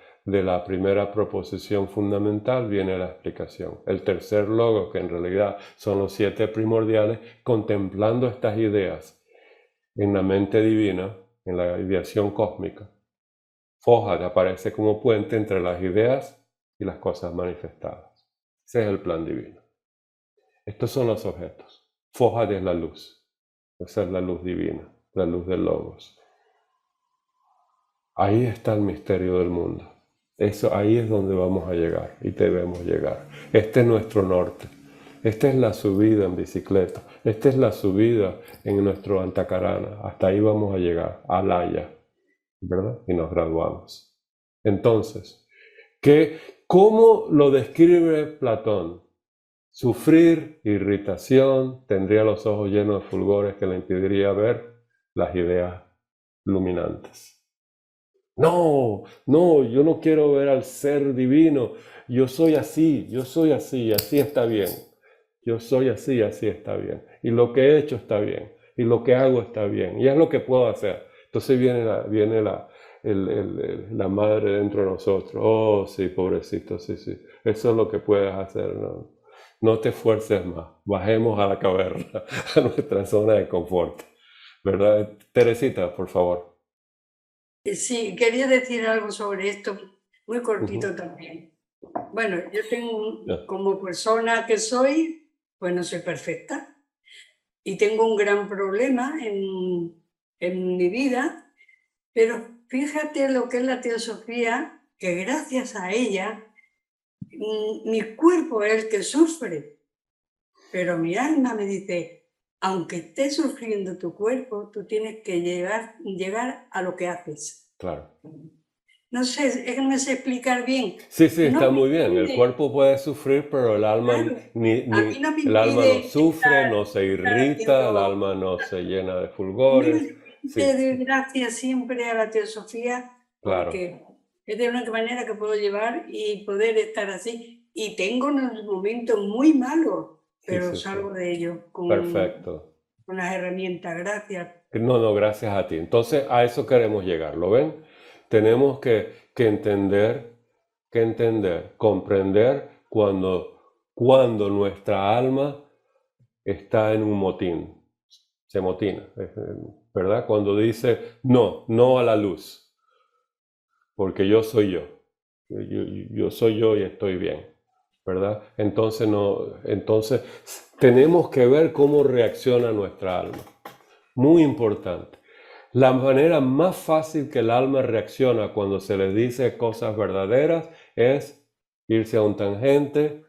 primera proposición fundamental viene la explicación. El tercer logo, que en realidad son los 7 primordiales, contemplando estas ideas en la mente divina, en la ideación cósmica. Fohat aparece como puente entre las ideas y las cosas manifestadas. Ese es el plan divino. Estos son los objetos. Fohat es la luz. Esa es la luz divina, la luz del logos. Ahí está el misterio del mundo. Ahí es donde vamos a llegar y debemos llegar. Este es nuestro norte. Esta es la subida en bicicleta. Esta es la subida en nuestro Antacarana. Hasta ahí vamos a llegar, a Laya, ¿verdad? Y nos graduamos. Entonces, ¿cómo lo describe Platón? Sufrir, irritación, tendría los ojos llenos de fulgores que le impediría ver las ideas luminantes. No, yo no quiero ver al ser divino. Yo soy así, así está bien. Yo soy así está bien. Y lo que he hecho está bien. Y lo que hago está bien. Y es lo que puedo hacer. Entonces viene la madre dentro de nosotros. Oh, sí, pobrecito, sí. Eso es lo que puedes hacer. No te esfuerces más. Bajemos a la caverna, a nuestra zona de confort. ¿Verdad? Teresita, por favor. Sí, quería decir algo sobre esto, muy cortito también. Bueno, yo tengo, como persona que soy, pues no soy perfecta. Y tengo un gran problema en mi vida, pero fíjate lo que es la teosofía, que gracias a ella, mi cuerpo es el que sufre, pero mi alma me dice, aunque esté sufriendo tu cuerpo, tú tienes que llegar a lo que haces. Claro. No sé, no me sé explicar bien. Sí, está muy bien. El cuerpo puede sufrir, pero el alma, el alma no sufre, no se irrita, el alma no se llena de fulgores. Te doy gracias siempre a la teosofía, porque es de la única manera que puedo llevar y poder estar así. Y tengo unos momentos muy malos, pero salgo de ellos con las herramientas. Gracias. No, gracias a ti. Entonces, a eso queremos llegar, ¿lo ven? Tenemos que entender, comprender cuando cuando nuestra alma está en un motín, se motina, ¿verdad? Cuando dice no a la luz, porque yo soy yo soy yo y estoy bien, ¿verdad? Entonces tenemos que ver cómo reacciona nuestra alma. Muy importante. La manera más fácil que el alma reacciona cuando se le dice cosas verdaderas es irse a un tangente,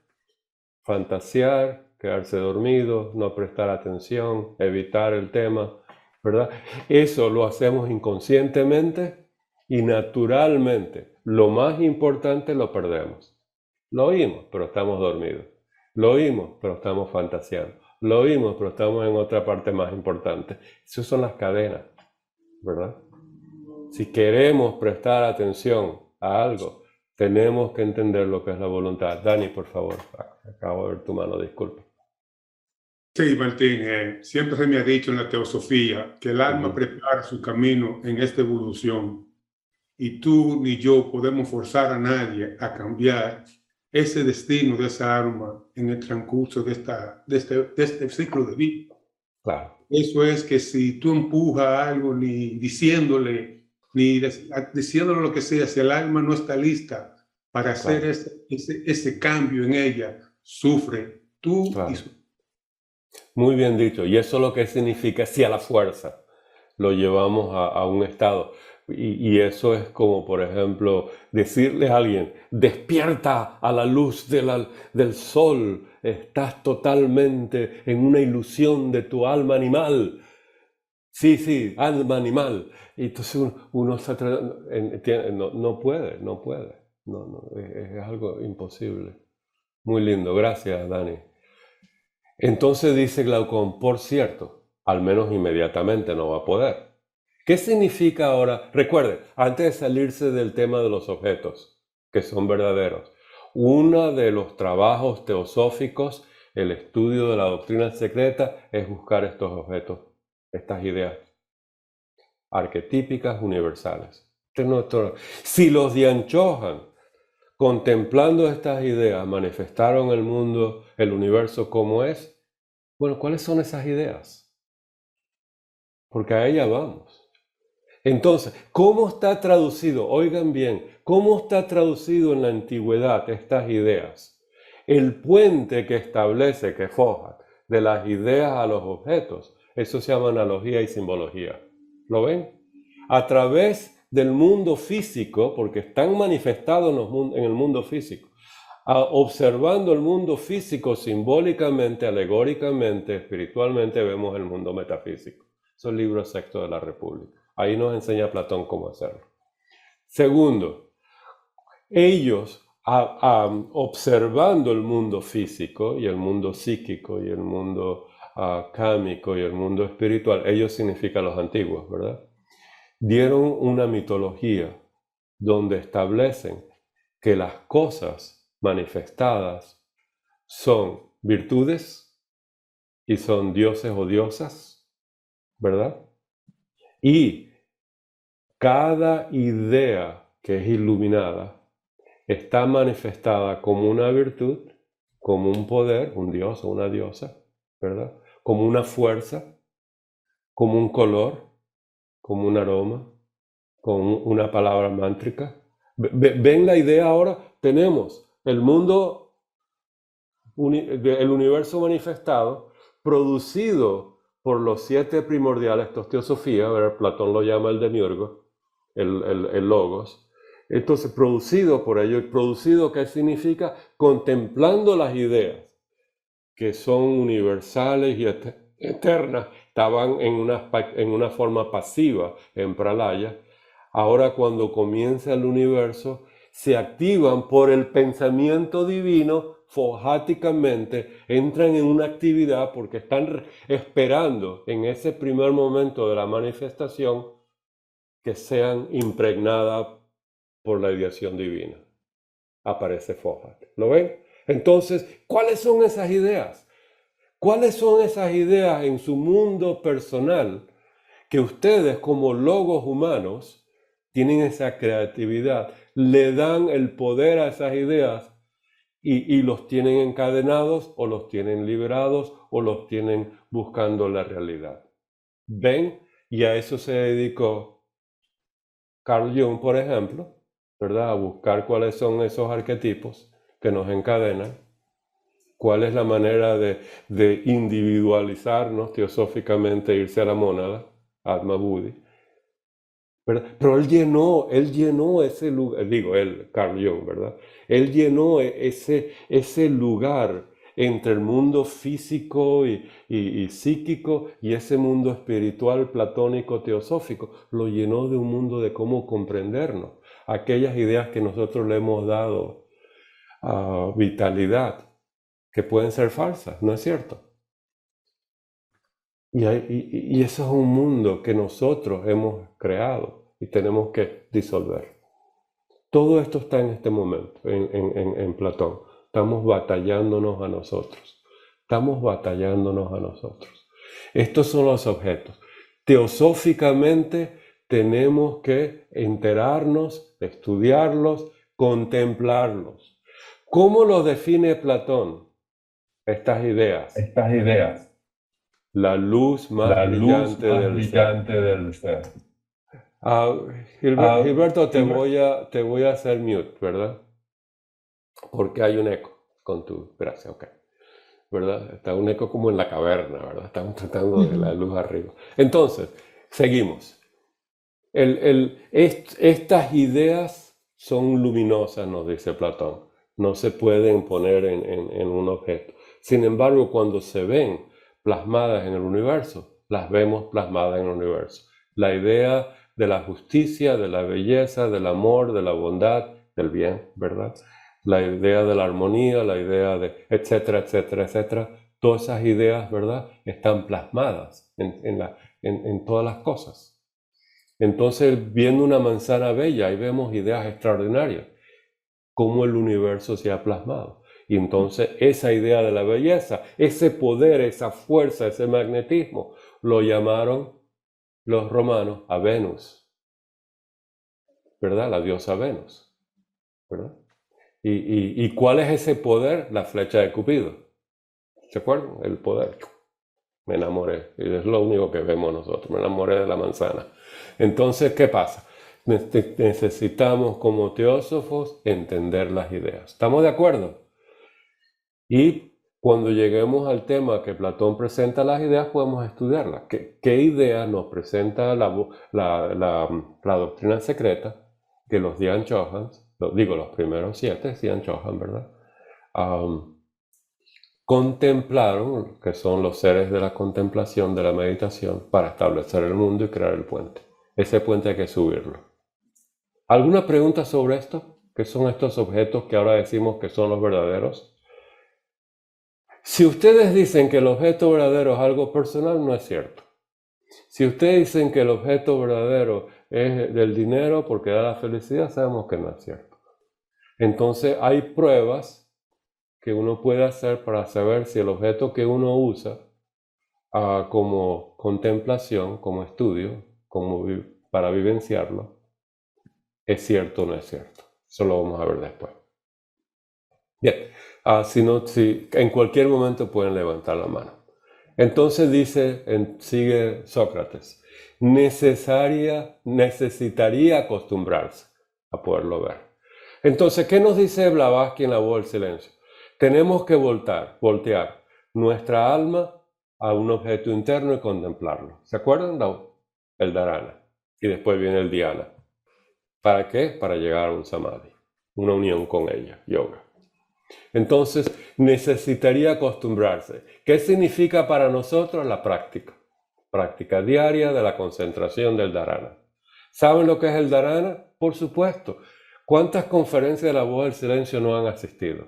fantasear, quedarse dormido, no prestar atención, evitar el tema, ¿verdad? Eso lo hacemos inconscientemente y naturalmente. Lo más importante lo perdemos. Lo oímos, pero estamos dormidos. Lo oímos, pero estamos fantaseando. Lo oímos, pero estamos en otra parte más importante. Esas son las cadenas, ¿verdad? Si queremos prestar atención a algo, tenemos que entender lo que es la voluntad. Dani, por favor, acabo de ver tu mano, disculpa. Sí, Martín, siempre se me ha dicho en la teosofía que el alma prepara su camino en esta evolución y tú ni yo podemos forzar a nadie a cambiar ese destino de esa alma en el transcurso de este ciclo de vida. Claro. Eso es que si tú empujas algo ni diciéndole lo que sea, si el alma no está lista para hacer ese cambio en ella, sufre tú y su... Muy bien dicho. Y eso lo que significa, si a la fuerza lo llevamos a un estado. Y eso es como, por ejemplo, decirle a alguien, despierta a la luz del sol, estás totalmente en una ilusión de tu alma animal. Sí, alma animal. Y entonces uno no puede. Es algo imposible. Muy lindo, gracias, Dani. Entonces dice Glaucón, por cierto, al menos inmediatamente no va a poder. ¿Qué significa ahora? Recuerde, antes de salirse del tema de los objetos, que son verdaderos, uno de los trabajos teosóficos, el estudio de la doctrina secreta, es buscar estos objetos, estas ideas arquetípicas universales. Si los Dian Chohan, contemplando estas ideas, manifestaron el mundo, el universo como es, bueno, ¿cuáles son esas ideas? Porque a ella vamos. Entonces, ¿cómo está traducido? Oigan bien, ¿cómo está traducido en la antigüedad estas ideas? El puente que establece, que forja, de las ideas a los objetos, eso se llama analogía y simbología. ¿Lo ven? A través del mundo físico, porque están manifestados en el mundo físico, observando el mundo físico simbólicamente, alegóricamente, espiritualmente, vemos el mundo metafísico. Es el libro sexto de la República. Ahí nos enseña Platón cómo hacerlo. Segundo, ellos, observando el mundo físico y el mundo psíquico y el mundo cámico y el mundo espiritual, ellos significan los antiguos, ¿verdad? Dieron una mitología donde establecen que las cosas manifestadas son virtudes y son dioses o diosas, ¿verdad? Y cada idea que es iluminada está manifestada como una virtud, como un poder, un dios o una diosa, ¿verdad? Como una fuerza, como un color, como un aroma, como una palabra mántrica. ¿Ven la idea ahora? Tenemos el mundo, el universo manifestado, producido por los 7 primordiales, esto es teosofía, ¿verdad? Platón lo llama el demiurgo, el logos. Entonces, producido por ello, producido, ¿qué significa? Contemplando las ideas que son universales y eternas, estaban en una forma pasiva en Pralaya. Ahora cuando comienza el universo, se activan por el pensamiento divino, forjáticamente, entran en una actividad porque están esperando en ese primer momento de la manifestación que sean impregnadas por la ideación divina. Aparece Fohat. ¿Lo ven? Entonces, ¿cuáles son esas ideas? ¿Cuáles son esas ideas en su mundo personal que ustedes como logos humanos tienen esa creatividad, le dan el poder a esas ideas y los tienen encadenados o los tienen liberados o los tienen buscando la realidad. ¿Ven? Y a eso se dedicó Carl Jung, por ejemplo, ¿verdad? A buscar cuáles son esos arquetipos que nos encadenan, cuál es la manera de individualizarnos teosóficamente, irse a la mónada, Atma Buddhi, ¿verdad? Pero él llenó ese lugar, Carl Jung, ¿verdad? Él llenó ese lugar entre el mundo físico y psíquico y ese mundo espiritual, platónico, teosófico. Lo llenó de un mundo de cómo comprendernos, aquellas ideas que nosotros le hemos dado vitalidad, que pueden ser falsas, ¿no es cierto? Y eso es un mundo que nosotros hemos creado y tenemos que disolver. Todo esto está en este momento, en Platón. Estamos batallándonos a nosotros. Estamos batallándonos a nosotros. Estos son los objetos. Teosóficamente tenemos que enterarnos, estudiarlos, contemplarlos. ¿Cómo los define Platón? Estas ideas. La luz más brillante del ser. Gilberto, te voy a hacer mute, ¿verdad? Porque hay un eco con tu gracia, ok. ¿Verdad? Está un eco como en la caverna, ¿verdad? Estamos tratando de la luz arriba. Entonces, seguimos. Estas ideas son luminosas, nos dice Platón. No se pueden poner en un objeto. Sin embargo, cuando se ven plasmadas en el universo, las vemos plasmadas en el universo. La idea de la justicia, de la belleza, del amor, de la bondad, del bien, ¿verdad? La idea de la armonía, la idea de etcétera, etcétera, etcétera. Todas esas ideas, ¿verdad?, están plasmadas en todas las cosas. Entonces, viendo una manzana bella, ahí vemos ideas extraordinarias, cómo el universo se ha plasmado. Y entonces esa idea de la belleza, ese poder, esa fuerza, ese magnetismo, lo llamaron los romanos a Venus, ¿verdad? La diosa Venus, ¿verdad? ¿Y cuál es ese poder? La flecha de Cupido. ¿Se acuerdan? El poder. Me enamoré. Y es lo único que vemos nosotros. Me enamoré de la manzana. Entonces, ¿qué pasa? Necesitamos como teósofos entender las ideas. ¿Estamos de acuerdo? Y cuando lleguemos al tema que Platón presenta las ideas, podemos estudiarlas. ¿Qué idea nos presenta la doctrina secreta que los Dian Chohans, los primeros 7 Dian Chohan, ¿verdad? Contemplaron, que son los seres de la contemplación, de la meditación, para establecer el mundo y crear el puente. Ese puente hay que subirlo. ¿Alguna pregunta sobre esto? ¿Qué son estos objetos que ahora decimos que son los verdaderos? Si ustedes dicen que el objeto verdadero es algo personal, no es cierto. Si ustedes dicen que el objeto verdadero es del dinero porque da la felicidad, sabemos que no es cierto. Entonces hay pruebas que uno puede hacer para saber si el objeto que uno usa como contemplación, como estudio, para vivenciarlo, es cierto o no es cierto. Eso lo vamos a ver después. Bien, si en cualquier momento pueden levantar la mano. Entonces sigue Sócrates, necesitaría acostumbrarse a poderlo ver. Entonces, ¿qué nos dice Blavatsky en La Voz del Silencio? Tenemos que voltear nuestra alma a un objeto interno y contemplarlo. ¿Se acuerdan? El dharana. Y después viene el dhyana. ¿Para qué? Para llegar a un samadhi, una unión con ella, yoga. Entonces, necesitaría acostumbrarse. ¿Qué significa para nosotros la práctica? Práctica diaria de la concentración del dharana. ¿Saben lo que es el dharana? Por supuesto. ¿Cuántas conferencias de La Voz del Silencio no han asistido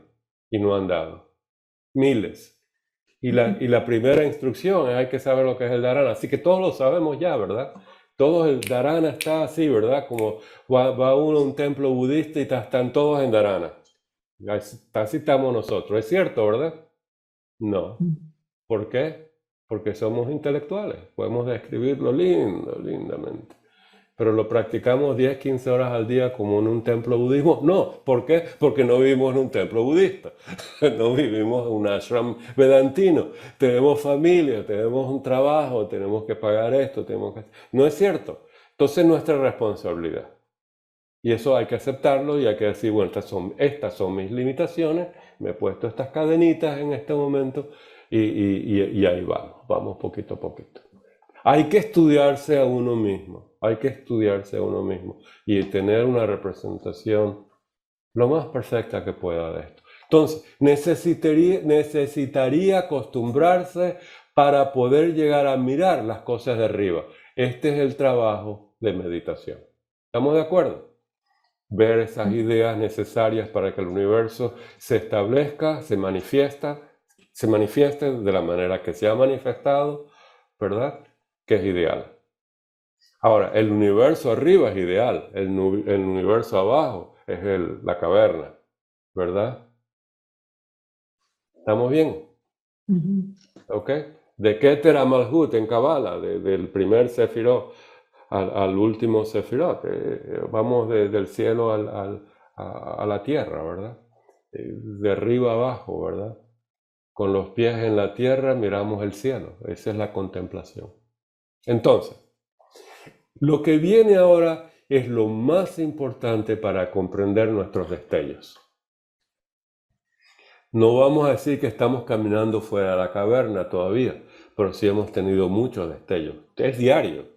y no han dado? Miles. Y la primera instrucción es hay que saber lo que es el dharana. Así que todos lo sabemos ya, ¿verdad? Todo el dharana está así, ¿verdad? Como va uno a un templo budista y están todos en dharana. Así estamos nosotros. ¿Es cierto, verdad? No. ¿Por qué? Porque somos intelectuales. Podemos describirlo lindamente. pero lo practicamos 10, 15 horas al día como en un templo budismo. No, ¿por qué? Porque no vivimos en un templo budista, no vivimos en un ashram vedantino, tenemos familia, tenemos un trabajo, tenemos que pagar esto, tenemos que... No es cierto. Entonces es nuestra responsabilidad. Y eso hay que aceptarlo y hay que decir, bueno, estas son mis limitaciones, me he puesto estas cadenitas en este momento y ahí vamos poquito a poquito. Hay que estudiarse a uno mismo, y tener una representación lo más perfecta que pueda de esto. Entonces, necesitaría acostumbrarse para poder llegar a mirar las cosas de arriba. Este es el trabajo de meditación. ¿Estamos de acuerdo? Ver esas ideas necesarias para que el universo se establezca, se manifieste de la manera que se ha manifestado, ¿verdad? Que es ideal. Ahora, el universo arriba es ideal, el universo abajo es la caverna, ¿verdad? ¿Estamos bien? ¿Ok? De Keter a Malhut en Kabbalah, del primer Sefirot al último Sefirot. Vamos del cielo a la tierra, ¿verdad? De arriba abajo, ¿verdad? Con los pies en la tierra miramos el cielo. Esa es la contemplación. Entonces, lo que viene ahora es lo más importante para comprender nuestros destellos. No vamos a decir que estamos caminando fuera de la caverna todavía, pero sí hemos tenido muchos destellos. Es diario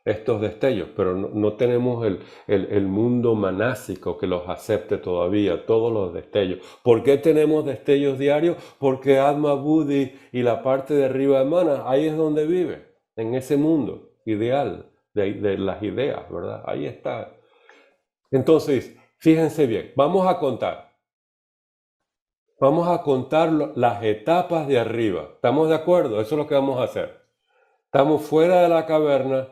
estos destellos, pero no tenemos el mundo manásico que los acepte todavía, todos los destellos. ¿Por qué tenemos destellos diarios? Porque Atma Buddhi y la parte de arriba de Mana, ahí es donde vive, en ese mundo ideal de las ideas, ¿verdad? Ahí está. Entonces, fíjense bien, vamos a contar las etapas de arriba. ¿Estamos de acuerdo? Eso es lo que vamos a hacer. Estamos fuera de la caverna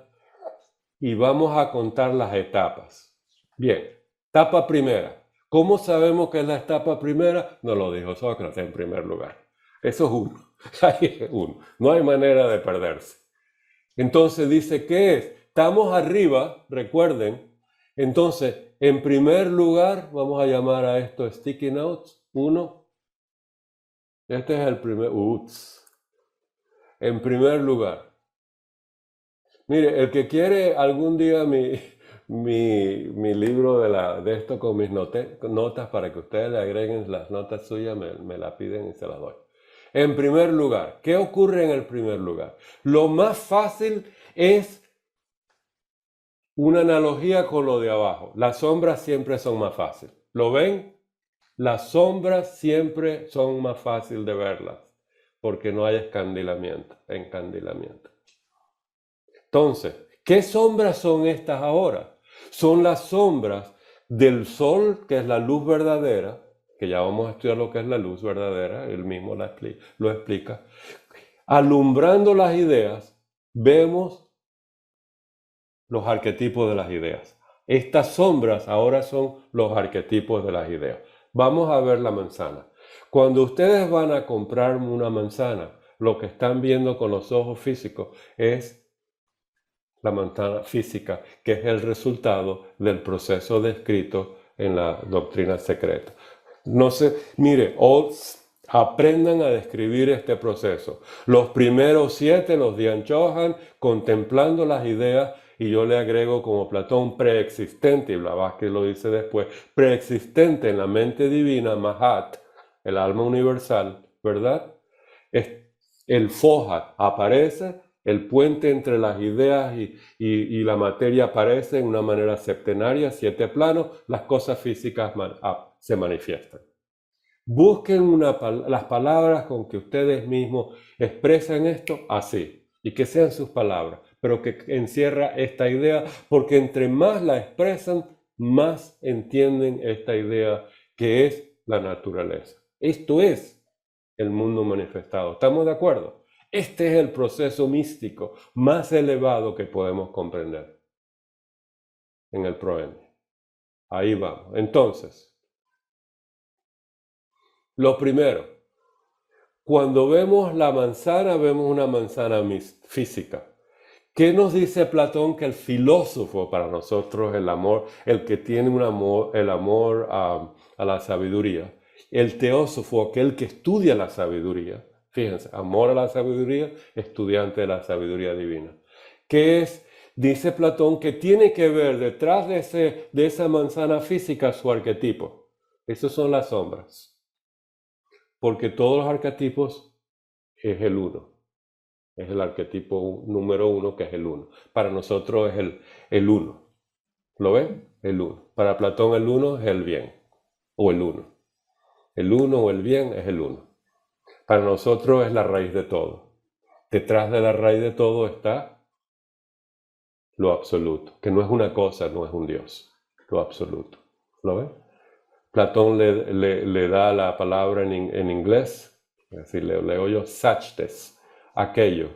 y vamos a contar las etapas. Bien, etapa primera. ¿Cómo sabemos que es la etapa primera? Nos lo dijo Sócrates en primer lugar. Eso es uno. Ahí es uno. No hay manera de perderse. Entonces dice, ¿qué es? Estamos arriba, recuerden. Entonces, en primer lugar, vamos a llamar a esto sticky notes. 1. Este es el primer. En primer lugar. Mire, el que quiere algún día mi libro de esto con mis notas para que ustedes le agreguen las notas suyas, me la piden y se las doy. En primer lugar, ¿qué ocurre en el primer lugar? Lo más fácil es una analogía con lo de abajo. Las sombras siempre son más fáciles. ¿Lo ven? Las sombras siempre son más fáciles de verlas porque no hay encandilamiento. Entonces, ¿qué sombras son estas ahora? Son las sombras del sol, que es la luz verdadera, que ya vamos a estudiar lo que es la luz verdadera, él mismo lo explica. Alumbrando las ideas, vemos los arquetipos de las ideas. Estas sombras ahora son los arquetipos de las ideas. Vamos a ver la manzana. Cuando ustedes van a comprar una manzana, lo que están viendo con los ojos físicos es la manzana física, que es el resultado del proceso descrito en la doctrina secreta. No sé, mire, aprendan a describir este proceso. Los primeros 7, los Dhyan Chohan, contemplando las ideas, y yo le agrego como Platón preexistente, y Blavatsky lo dice después, preexistente en la mente divina, Mahat, el alma universal, ¿verdad? El Fohat aparece, el puente entre las ideas y la materia aparece en una manera septenaria, 7 planos, las cosas físicas se manifiestan. Busquen las palabras con que ustedes mismos expresen esto así, y que sean sus palabras, pero que encierra esta idea, porque entre más la expresan, más entienden esta idea que es la naturaleza. Esto es el mundo manifestado. ¿Estamos de acuerdo? Este es el proceso místico más elevado que podemos comprender en el Proemia. Ahí vamos. Entonces, lo primero, cuando vemos la manzana, vemos una manzana física. ¿Qué nos dice Platón? Que el filósofo para nosotros, el amor, el que tiene el amor a la sabiduría. El teósofo, aquel que estudia la sabiduría. Fíjense, amor a la sabiduría, estudiante de la sabiduría divina. ¿Qué es? Dice Platón que tiene que ver detrás de esa manzana física su arquetipo. Esas son las sombras. Porque todos los arquetipos es el uno. Es el arquetipo número 1, que es el 1. Para nosotros es el 1. ¿Lo ven? El 1. Para Platón el 1 es el bien, o el 1. El 1 o el bien es el 1. Para nosotros es la raíz de todo. Detrás de la raíz de todo está lo absoluto, que no es una cosa, no es un Dios. Lo absoluto. ¿Lo ven? Platón le da la palabra en inglés, es decir, le leo yo, sachtes. Aquello,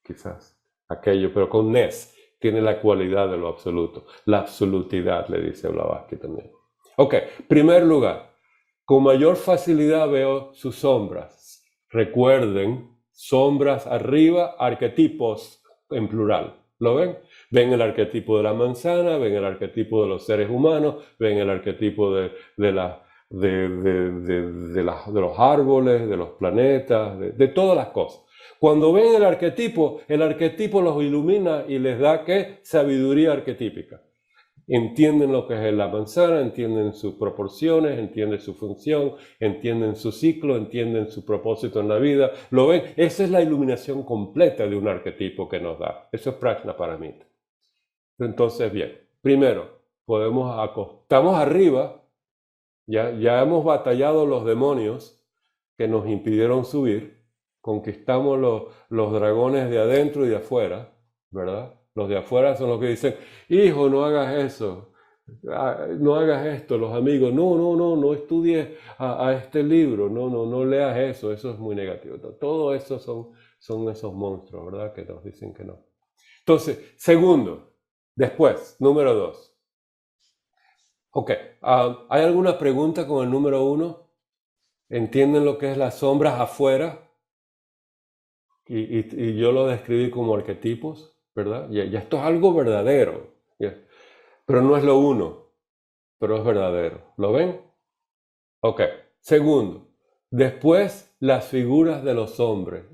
quizás, aquello, pero con nes, tiene la cualidad de lo absoluto. La absolutidad, le dice Blavatsky también. Ok, primer lugar, con mayor facilidad veo sus sombras. Recuerden, sombras arriba, arquetipos en plural. ¿Lo ven? Ven el arquetipo de la manzana, ven el arquetipo de los seres humanos, ven el arquetipo de los árboles, de los planetas, de todas las cosas. Cuando ven el arquetipo los ilumina y les da, ¿qué? Sabiduría arquetípica. Entienden lo que es la manzana, entienden sus proporciones, entienden su función, entienden su ciclo, entienden su propósito en la vida. ¿Lo ven? Esa es la iluminación completa de un arquetipo que nos da. Eso es Prajnaparamita. Entonces, bien, primero, estamos arriba, ya hemos batallado los demonios que nos impidieron subir. Conquistamos los dragones de adentro y de afuera, ¿verdad? Los de afuera son los que dicen, hijo, no hagas eso, no hagas esto. Los amigos, no estudies a este libro, no leas eso es muy negativo. Todo eso son esos monstruos, ¿verdad? Que nos dicen que no. Entonces, segundo, después, número 2. Ok, ¿hay alguna pregunta con el número 1? ¿Entienden lo que es las sombras afuera? Y yo lo describí como arquetipos, ¿verdad? Ya esto es algo verdadero. Pero no es lo 1, pero es verdadero. ¿Lo ven? Ok. Segundo, después las figuras de los hombres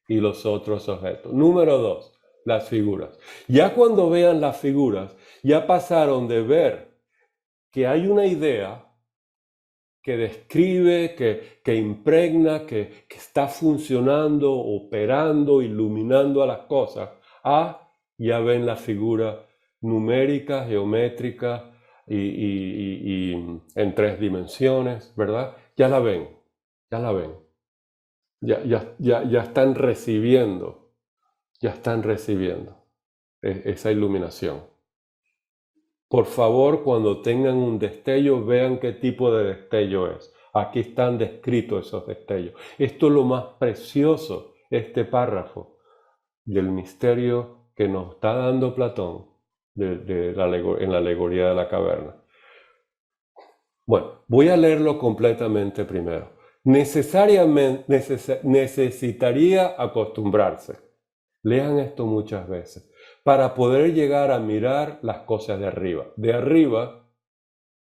y los otros objetos. Número 2, las figuras. Ya cuando vean las figuras, ya pasaron de ver que hay una idea que describe, que impregna, que está funcionando, operando, iluminando a las cosas, ya ven la figura numérica, geométrica y en 3 dimensiones, ¿verdad? Ya la ven. Ya están recibiendo esa iluminación. Por favor, cuando tengan un destello, vean qué tipo de destello es. Aquí están descritos esos destellos. Esto es lo más precioso, este párrafo del misterio que nos está dando Platón en la alegoría de la caverna. Bueno, voy a leerlo completamente primero. Necesitaría acostumbrarse. Lean esto muchas veces para poder llegar a mirar las cosas de arriba. De arriba,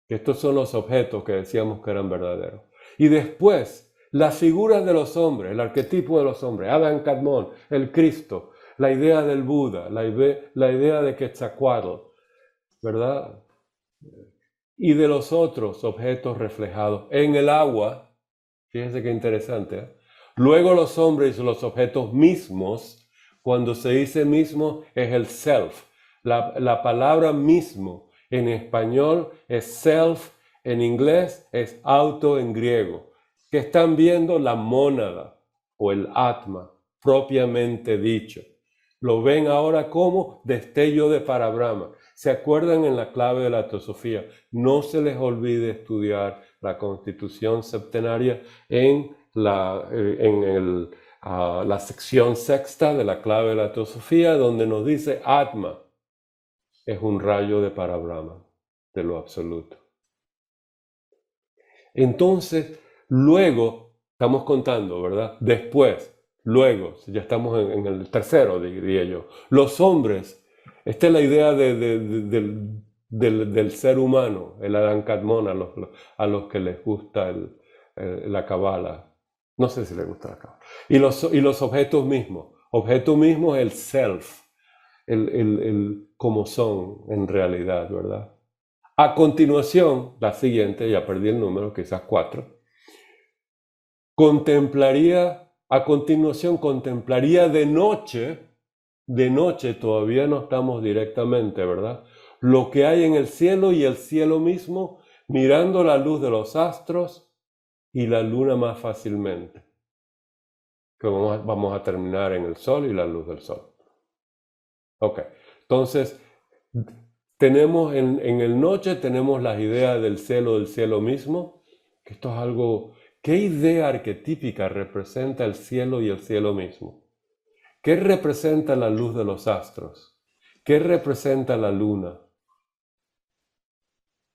estos son los objetos que decíamos que eran verdaderos. Y después, las figuras de los hombres, el arquetipo de los hombres, Adán Kadmon, el Cristo, la idea del Buda, la idea de Quetzalcóatl, ¿verdad? Y de los otros objetos reflejados en el agua. Fíjense qué interesante, ¿eh? Luego los hombres y los objetos mismos. Cuando se dice mismo es el self. La palabra mismo en español es self, en inglés es auto en griego. Que están viendo la mónada o el atma propiamente dicho. Lo ven ahora como destello de Parabrahma. ¿Se acuerdan en la clave de la teosofía? No se les olvide estudiar la Constitución Septenaria en la sección sexta de la clave de la teosofía, donde nos dice Atma es un rayo de Parabrahma, de lo absoluto. Entonces, luego, estamos contando, ¿verdad? Después, Luego, ya estamos en el tercero, diría yo. Los hombres, esta es la idea del ser humano, el Adán Kadmon, a los que les gusta la Kabbalah. No sé si les gusta la Kabbalah. Y los objetos mismos. Objeto mismo es el self, el como son en realidad, ¿verdad? A continuación, la siguiente, ya perdí el número, quizás 4, a continuación contemplaría de noche todavía no estamos directamente, ¿verdad? Lo que hay en el cielo y el cielo mismo, mirando la luz de los astros y la luna más fácilmente. Que vamos a terminar en el sol y la luz del sol. Ok, entonces tenemos en el noche tenemos las ideas del cielo mismo, que esto es algo. ¿Qué idea arquetípica representa el cielo y el cielo mismo? ¿Qué representa la luz de los astros? ¿Qué representa la luna?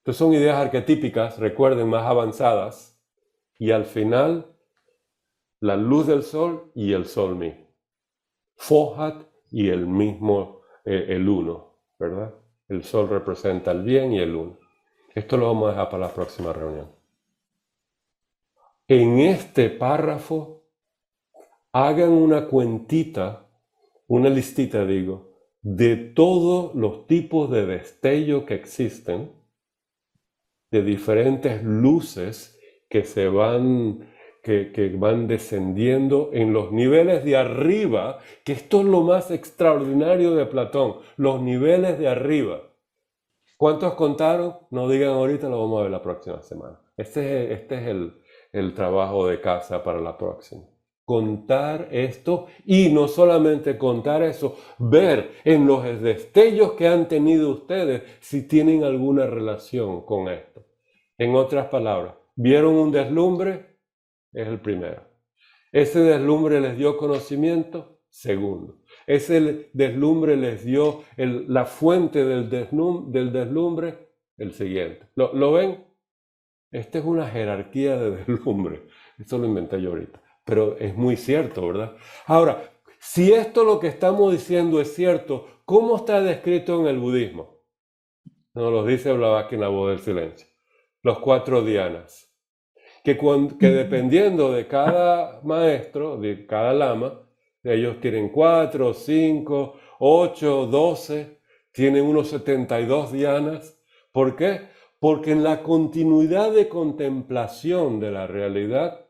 Entonces son ideas arquetípicas, recuerden, más avanzadas, y al final la luz del sol y el sol mismo. Fohat y el mismo, el uno, ¿verdad? El sol representa el bien y el uno. Esto lo vamos a dejar para la próxima reunión. En este párrafo, hagan una cuentita, una listita, de todos los tipos de destello que existen, de diferentes luces que van descendiendo en los niveles de arriba, que esto es lo más extraordinario de Platón, los niveles de arriba. ¿Cuántos contaron? No digan ahorita, lo vamos a ver la próxima semana. Este es el trabajo de casa para la próxima. Contar esto y no solamente contar eso, ver en los destellos que han tenido ustedes si tienen alguna relación con esto. En otras palabras, ¿vieron un deslumbre? Es el primero. ¿Ese deslumbre les dio conocimiento? Segundo. ¿Ese deslumbre les dio la fuente del deslumbre? El siguiente. ¿Lo ven? Esta es una jerarquía de deslumbre. Esto lo inventé yo ahorita. Pero es muy cierto, ¿verdad? Ahora, si esto lo que estamos diciendo es cierto, ¿cómo está descrito en el budismo? Nos lo dice Blavatsky en La Voz del Silencio. Los 4 dhyanas. Que dependiendo de cada maestro, de cada lama, ellos tienen 4, 5, 8, 12, tienen unos 72 dhyanas. ¿Por qué? Porque en la continuidad de contemplación de la realidad,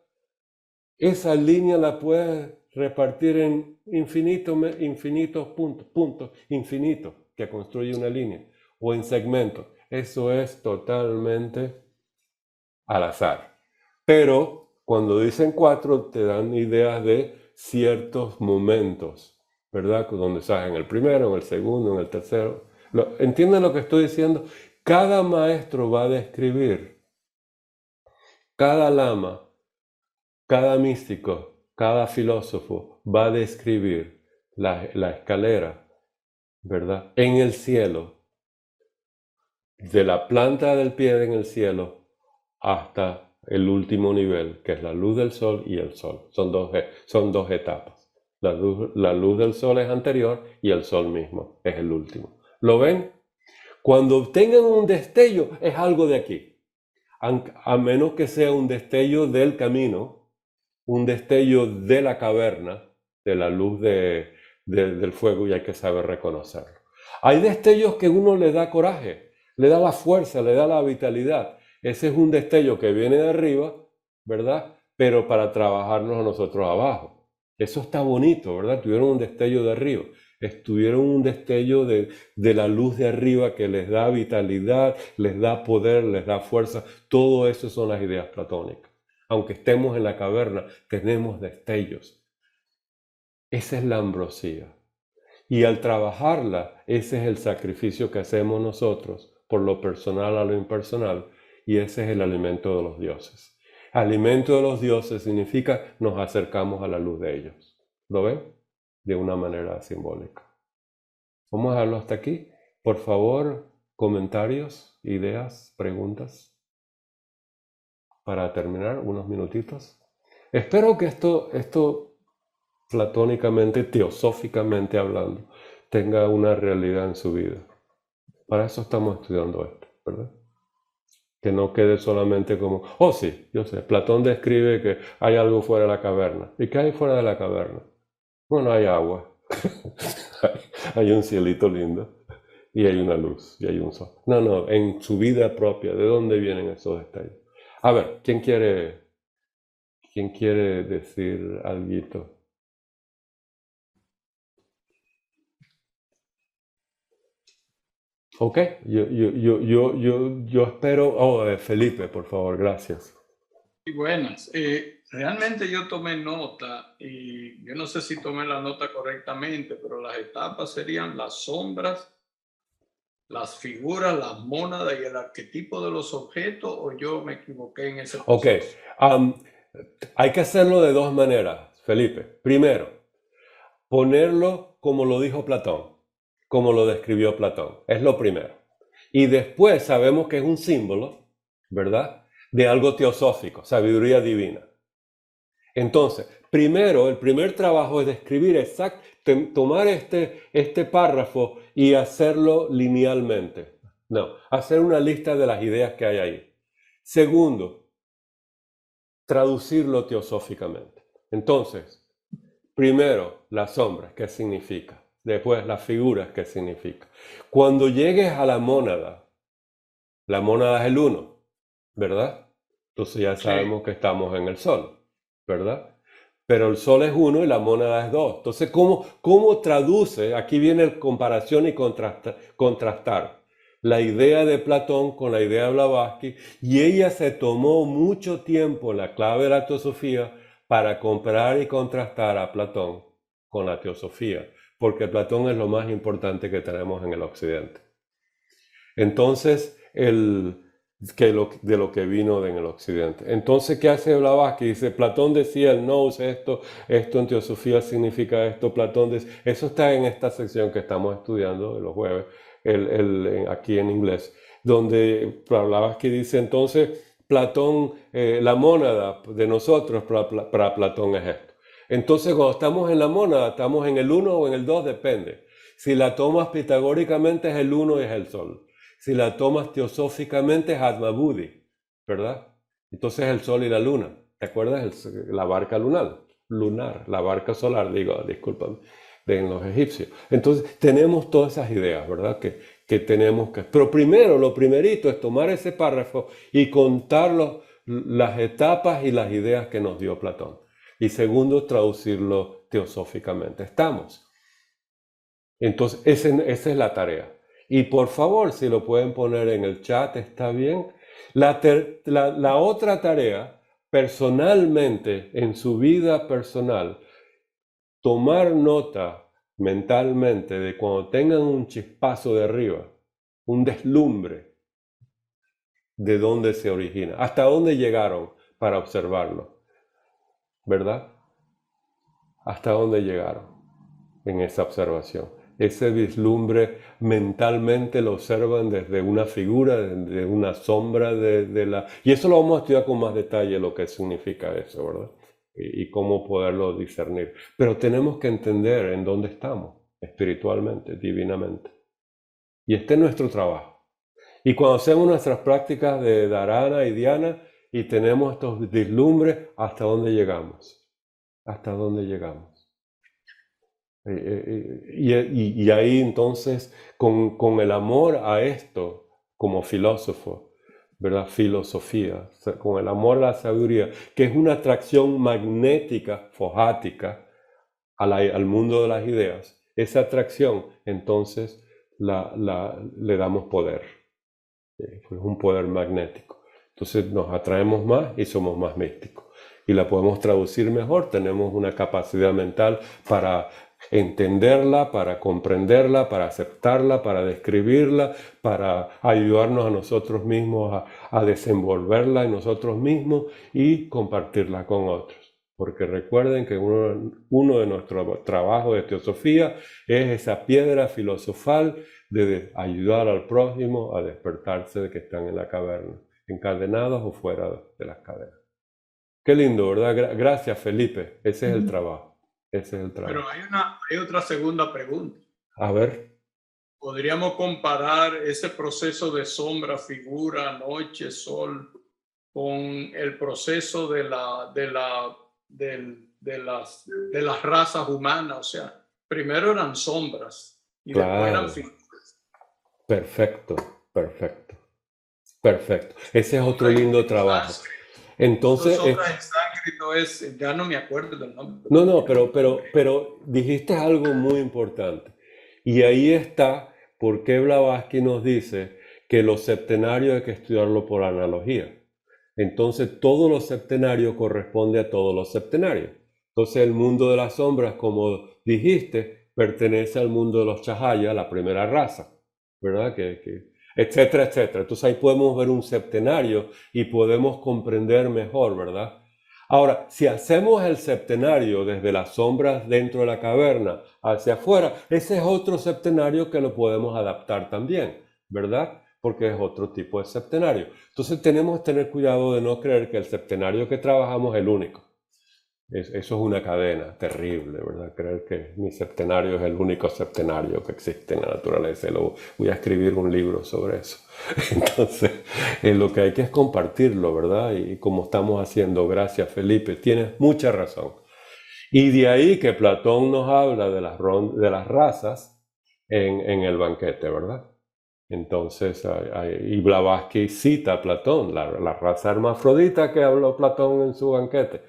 esa línea la puedes repartir en infinitos puntos infinitos que construye una línea, o en segmentos. Eso es totalmente al azar. Pero cuando dicen 4, te dan ideas de ciertos momentos, ¿verdad? Donde estás en el primero, en el segundo, en el tercero. ¿Entienden lo que estoy diciendo? Cada maestro va a describir, cada lama, cada místico, cada filósofo va a describir la escalera, ¿verdad? En el cielo, de la planta del pie en el cielo hasta el último nivel, que es la luz del sol y el sol. Son dos etapas. La luz del sol es anterior y el sol mismo es el último. ¿Lo ven? Cuando tengan un destello, es algo de aquí. A menos que sea un destello del camino, un destello de la caverna, de la luz del fuego, y hay que saber reconocerlo. Hay destellos que uno le da coraje, le da la fuerza, le da la vitalidad. Ese es un destello que viene de arriba, ¿verdad? Pero para trabajarnos a nosotros abajo. Eso está bonito, ¿verdad? Tuvieron un destello de arriba. Tuvieron un destello de la luz de arriba que les da vitalidad, les da poder, les da fuerza. Todo eso son las ideas platónicas. Aunque estemos en la caverna, tenemos destellos. Esa es la ambrosía. Y al trabajarla, ese es el sacrificio que hacemos nosotros, por lo personal a lo impersonal, y ese es el alimento de los dioses. Alimento de los dioses significa nos acercamos a la luz de ellos. ¿Lo ven? De una manera simbólica. Vamos a dejarlo hasta aquí. Por favor, comentarios, ideas, preguntas. Para terminar, unos minutitos. Espero que esto platónicamente, teosóficamente hablando, tenga una realidad en su vida. Para eso estamos estudiando esto, ¿verdad? Que no quede solamente como, oh sí, yo sé, Platón describe que hay algo fuera de la caverna. ¿Y qué hay fuera de la caverna? Bueno, hay agua, hay un cielito lindo, y hay una luz, y hay un sol. No, en su vida propia, ¿de dónde vienen esos detalles? A ver, ¿quién quiere decir algo? Ok, yo espero... Oh, Felipe, por favor, gracias. Y buenas. Realmente yo tomé nota y yo no sé si tomé la nota correctamente, pero las etapas serían las sombras, las figuras, las mónadas y el arquetipo de los objetos, o yo me equivoqué en ese proceso. Ok, hay que hacerlo de dos maneras, Felipe. Primero, ponerlo como lo dijo Platón, como lo describió Platón. Es lo primero. Y después sabemos que es un símbolo, ¿verdad?, de algo teosófico, sabiduría divina. Entonces, primero, el primer trabajo es describir tomar este párrafo y hacerlo linealmente. No, hacer una lista de las ideas que hay ahí. Segundo, traducirlo teosóficamente. Entonces, primero, las sombras, ¿qué significa? Después, las figuras, ¿qué significa? Cuando llegues a la mónada es el uno, ¿verdad? Entonces ya sabemos que estamos en el sol, ¿verdad? Pero el sol es uno y la mónada es dos. Entonces, ¿cómo traduce? Aquí viene la comparación y contrastar la idea de Platón con la idea de Blavatsky, y ella se tomó mucho tiempo en la clave de la teosofía para comparar y contrastar a Platón con la teosofía, porque Platón es lo más importante que tenemos en el occidente. Entonces, de lo que vino en el occidente. Entonces, ¿qué hace Blavatsky? Dice, Platón decía el nous, esto en teosofía significa esto, eso está en esta sección que estamos estudiando de los jueves, aquí en inglés, donde Blavatsky dice, entonces, Platón, la mónada de nosotros para Platón es esto. Entonces, cuando estamos en la mónada, estamos en el 1 o en el 2, depende. Si la tomas pitagóricamente es el 1 y es el sol. Si la tomas teosóficamente es Atma Buddhi, ¿verdad? Entonces el sol y la luna. ¿Te acuerdas? La barca lunar, la barca solar, discúlpame, de los egipcios. Entonces tenemos todas esas ideas, ¿verdad? Que tenemos que... Pero primero, lo primerito es tomar ese párrafo y contar las etapas y las ideas que nos dio Platón. Y segundo, traducirlo teosóficamente. ¿Estamos? Entonces, esa es la tarea. Y por favor, si lo pueden poner en el chat, está bien. La otra tarea, personalmente, en su vida personal, tomar nota mentalmente de cuando tengan un chispazo de arriba, un deslumbre, de dónde se origina, hasta dónde llegaron para observarlo, ¿verdad? Hasta dónde llegaron en esa observación. Ese vislumbre mentalmente lo observan desde una figura, desde una sombra y eso lo vamos a estudiar con más detalle, lo que significa eso, ¿verdad? Y cómo poderlo discernir. Pero tenemos que entender en dónde estamos, espiritualmente, divinamente. Y este es nuestro trabajo. Y cuando hacemos nuestras prácticas de dharana y dhyana y tenemos estos vislumbres, ¿hasta dónde llegamos? ¿Hasta dónde llegamos? Y ahí entonces, con el amor a esto, como filósofo, ¿verdad? Filosofía, con el amor a la sabiduría, que es una atracción magnética, fojática, al mundo de las ideas, esa atracción, entonces, le damos poder. Es un poder magnético. Entonces nos atraemos más y somos más místicos. Y la podemos traducir mejor, tenemos una capacidad mental para entenderla, para comprenderla, para aceptarla, para describirla, para ayudarnos a nosotros mismos a desenvolverla en nosotros mismos y compartirla con otros. Porque recuerden que uno de nuestros trabajos de teosofía es esa piedra filosofal de ayudar al prójimo a despertarse de que están en la caverna, encadenados o fuera de las cadenas. Qué lindo, ¿verdad? Gracias, Felipe. Ese es el trabajo. Ese es el trabajo. Pero hay otra segunda pregunta. A ver. ¿Podríamos comparar ese proceso de sombra, figura, noche, sol, con el proceso de las razas humanas? O sea, primero eran sombras y después eran figuras. Perfecto. Ese es otro lindo trabajo. Entonces, ya no me acuerdo del nombre. No, pero dijiste algo muy importante. Y ahí está por qué Blavatsky nos dice que los septenarios hay que estudiarlo por analogía. Entonces, todos los septenarios corresponde a todos los septenarios. Entonces, el mundo de las sombras, como dijiste, pertenece al mundo de los Chahaya, la primera raza, ¿verdad? Etcétera, etcétera. Entonces, ahí podemos ver un septenario y podemos comprender mejor, ¿verdad? Ahora, si hacemos el septenario desde las sombras dentro de la caverna hacia afuera, ese es otro septenario que lo podemos adaptar también, ¿verdad? Porque es otro tipo de septenario. Entonces tenemos que tener cuidado de no creer que el septenario que trabajamos es el único. Eso es una cadena terrible, ¿verdad? Creer que mi septenario es el único septenario que existe en la naturaleza. Voy a escribir un libro sobre eso. Entonces, lo que hay que es compartirlo, ¿verdad? Y como estamos haciendo, gracias Felipe, tienes mucha razón. Y de ahí que Platón nos habla de las razas en el banquete, ¿verdad? Entonces, y Blavatsky cita a Platón, la raza hermafrodita que habló Platón en su banquete,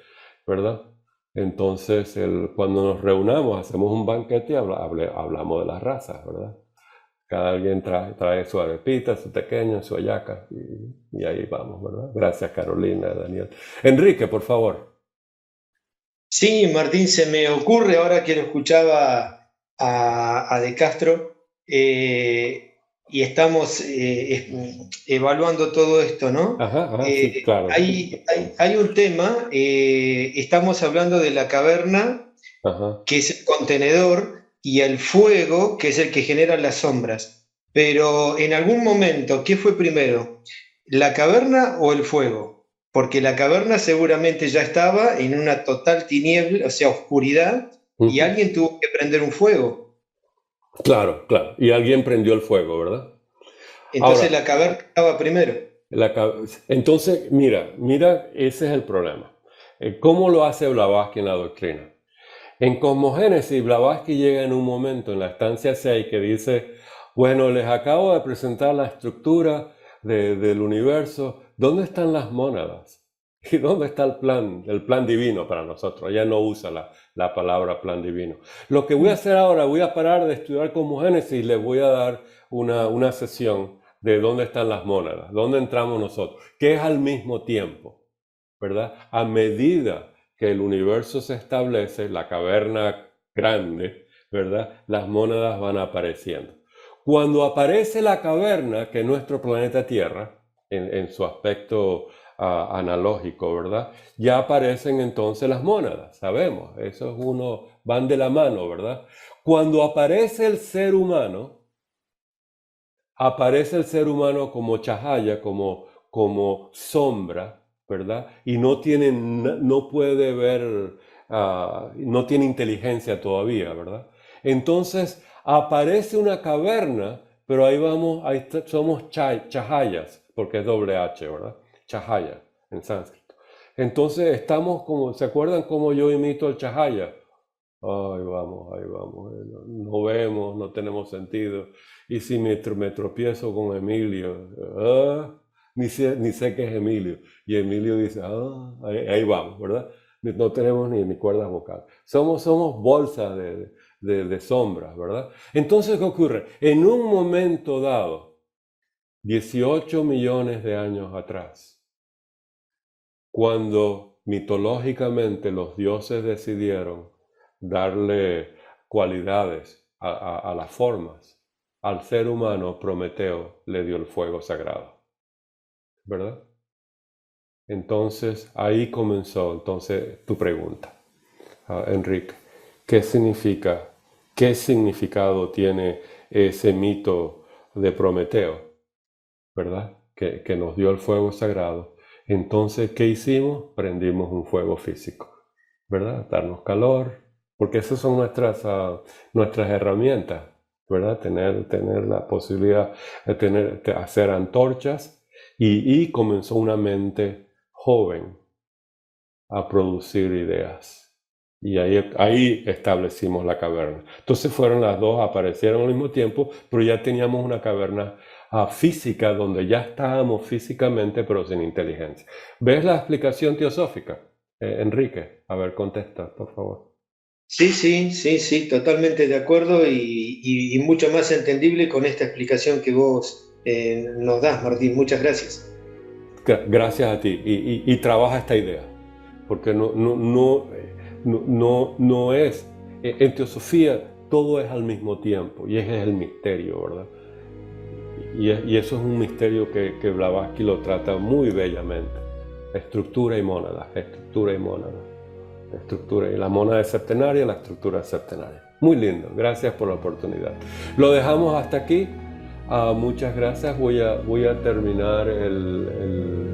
¿verdad? Entonces, cuando nos reunamos, hacemos un banquete y hablamos de las razas, ¿verdad? Cada alguien trae su arepita, su tequeño, su hallaca, y ahí vamos, ¿verdad? Gracias, Carolina, Daniel. Enrique, por favor. Sí, Martín, se me ocurre ahora que lo escuchaba a De Castro, y estamos evaluando todo esto, ¿no? Sí, claro. Hay un tema, estamos hablando de la caverna, que es el contenedor, y el fuego, que es el que genera las sombras. Pero en algún momento, ¿qué fue primero? ¿La caverna o el fuego? Porque la caverna seguramente ya estaba en una total tiniebla, o sea, oscuridad, y alguien tuvo que prender un fuego. Claro. Y alguien prendió el fuego, ¿verdad? Entonces la caverna estaba primero. Entonces, mira, ese es el problema. ¿Cómo lo hace Blavatsky en la doctrina? En Cosmogénesis, Blavatsky llega en un momento en la estancia 6 que dice, bueno, les acabo de presentar la estructura del universo. ¿Dónde están las mónadas? ¿Y dónde está el plan divino para nosotros? Ella no usa la palabra plan divino. Lo que voy a hacer ahora, voy a parar de estudiar Cosmogénesis y les voy a dar una sesión de dónde están las mónadas, dónde entramos nosotros, que es al mismo tiempo, ¿verdad? A medida que el universo se establece, la caverna grande, ¿verdad? Las mónadas van apareciendo. Cuando aparece la caverna, que es nuestro planeta Tierra, en su aspecto analógico, ¿verdad? Ya aparecen entonces las mónadas, sabemos, eso es van de la mano, ¿verdad? Cuando aparece el ser humano como Chahaya, como sombra, ¿verdad? Y no puede ver, no tiene inteligencia todavía, ¿verdad? Entonces aparece una caverna, pero somos Chahayas, porque es doble H, ¿verdad? Chahaya, en sánscrito. Entonces estamos ¿se acuerdan cómo yo imito el Chahaya? Ahí vamos, no vemos, no tenemos sentido. Y si me tropiezo con Emilio, ni sé qué es Emilio. Y Emilio dice, ahí vamos, ¿verdad? No tenemos ni cuerdas vocales. Somos bolsas de sombras, ¿verdad? Entonces, ¿qué ocurre? En un momento dado, 18 millones de años atrás, cuando mitológicamente los dioses decidieron darle cualidades a las formas, al ser humano Prometeo le dio el fuego sagrado, ¿verdad? Entonces ahí comenzó tu pregunta, Enrique. ¿Qué significado tiene ese mito de Prometeo, ¿verdad? Que nos dio el fuego sagrado. Entonces, ¿qué hicimos? Prendimos un fuego físico, ¿verdad? Darnos calor, porque esas son nuestras herramientas, ¿verdad? Tener la posibilidad de hacer antorchas y comenzó una mente joven a producir ideas. Y ahí establecimos la caverna. Entonces fueron las dos, aparecieron al mismo tiempo, pero ya teníamos una caverna física donde ya estábamos físicamente, pero sin inteligencia. ¿Ves la explicación teosófica, Enrique? A ver, contesta, por favor. Sí, totalmente de acuerdo y mucho más entendible con esta explicación que vos nos das, Martín. Muchas gracias. Gracias a ti. Y trabaja esta idea, porque no es, en teosofía todo es al mismo tiempo y ese es el misterio, ¿verdad? Y eso es un misterio que Blavatsky lo trata muy bellamente. Estructura y mónada, estructura y mónada. Estructura y la mónada es septenaria, la estructura es septenaria. Muy lindo, gracias por la oportunidad. Lo dejamos hasta aquí. Muchas gracias. Voy a terminar el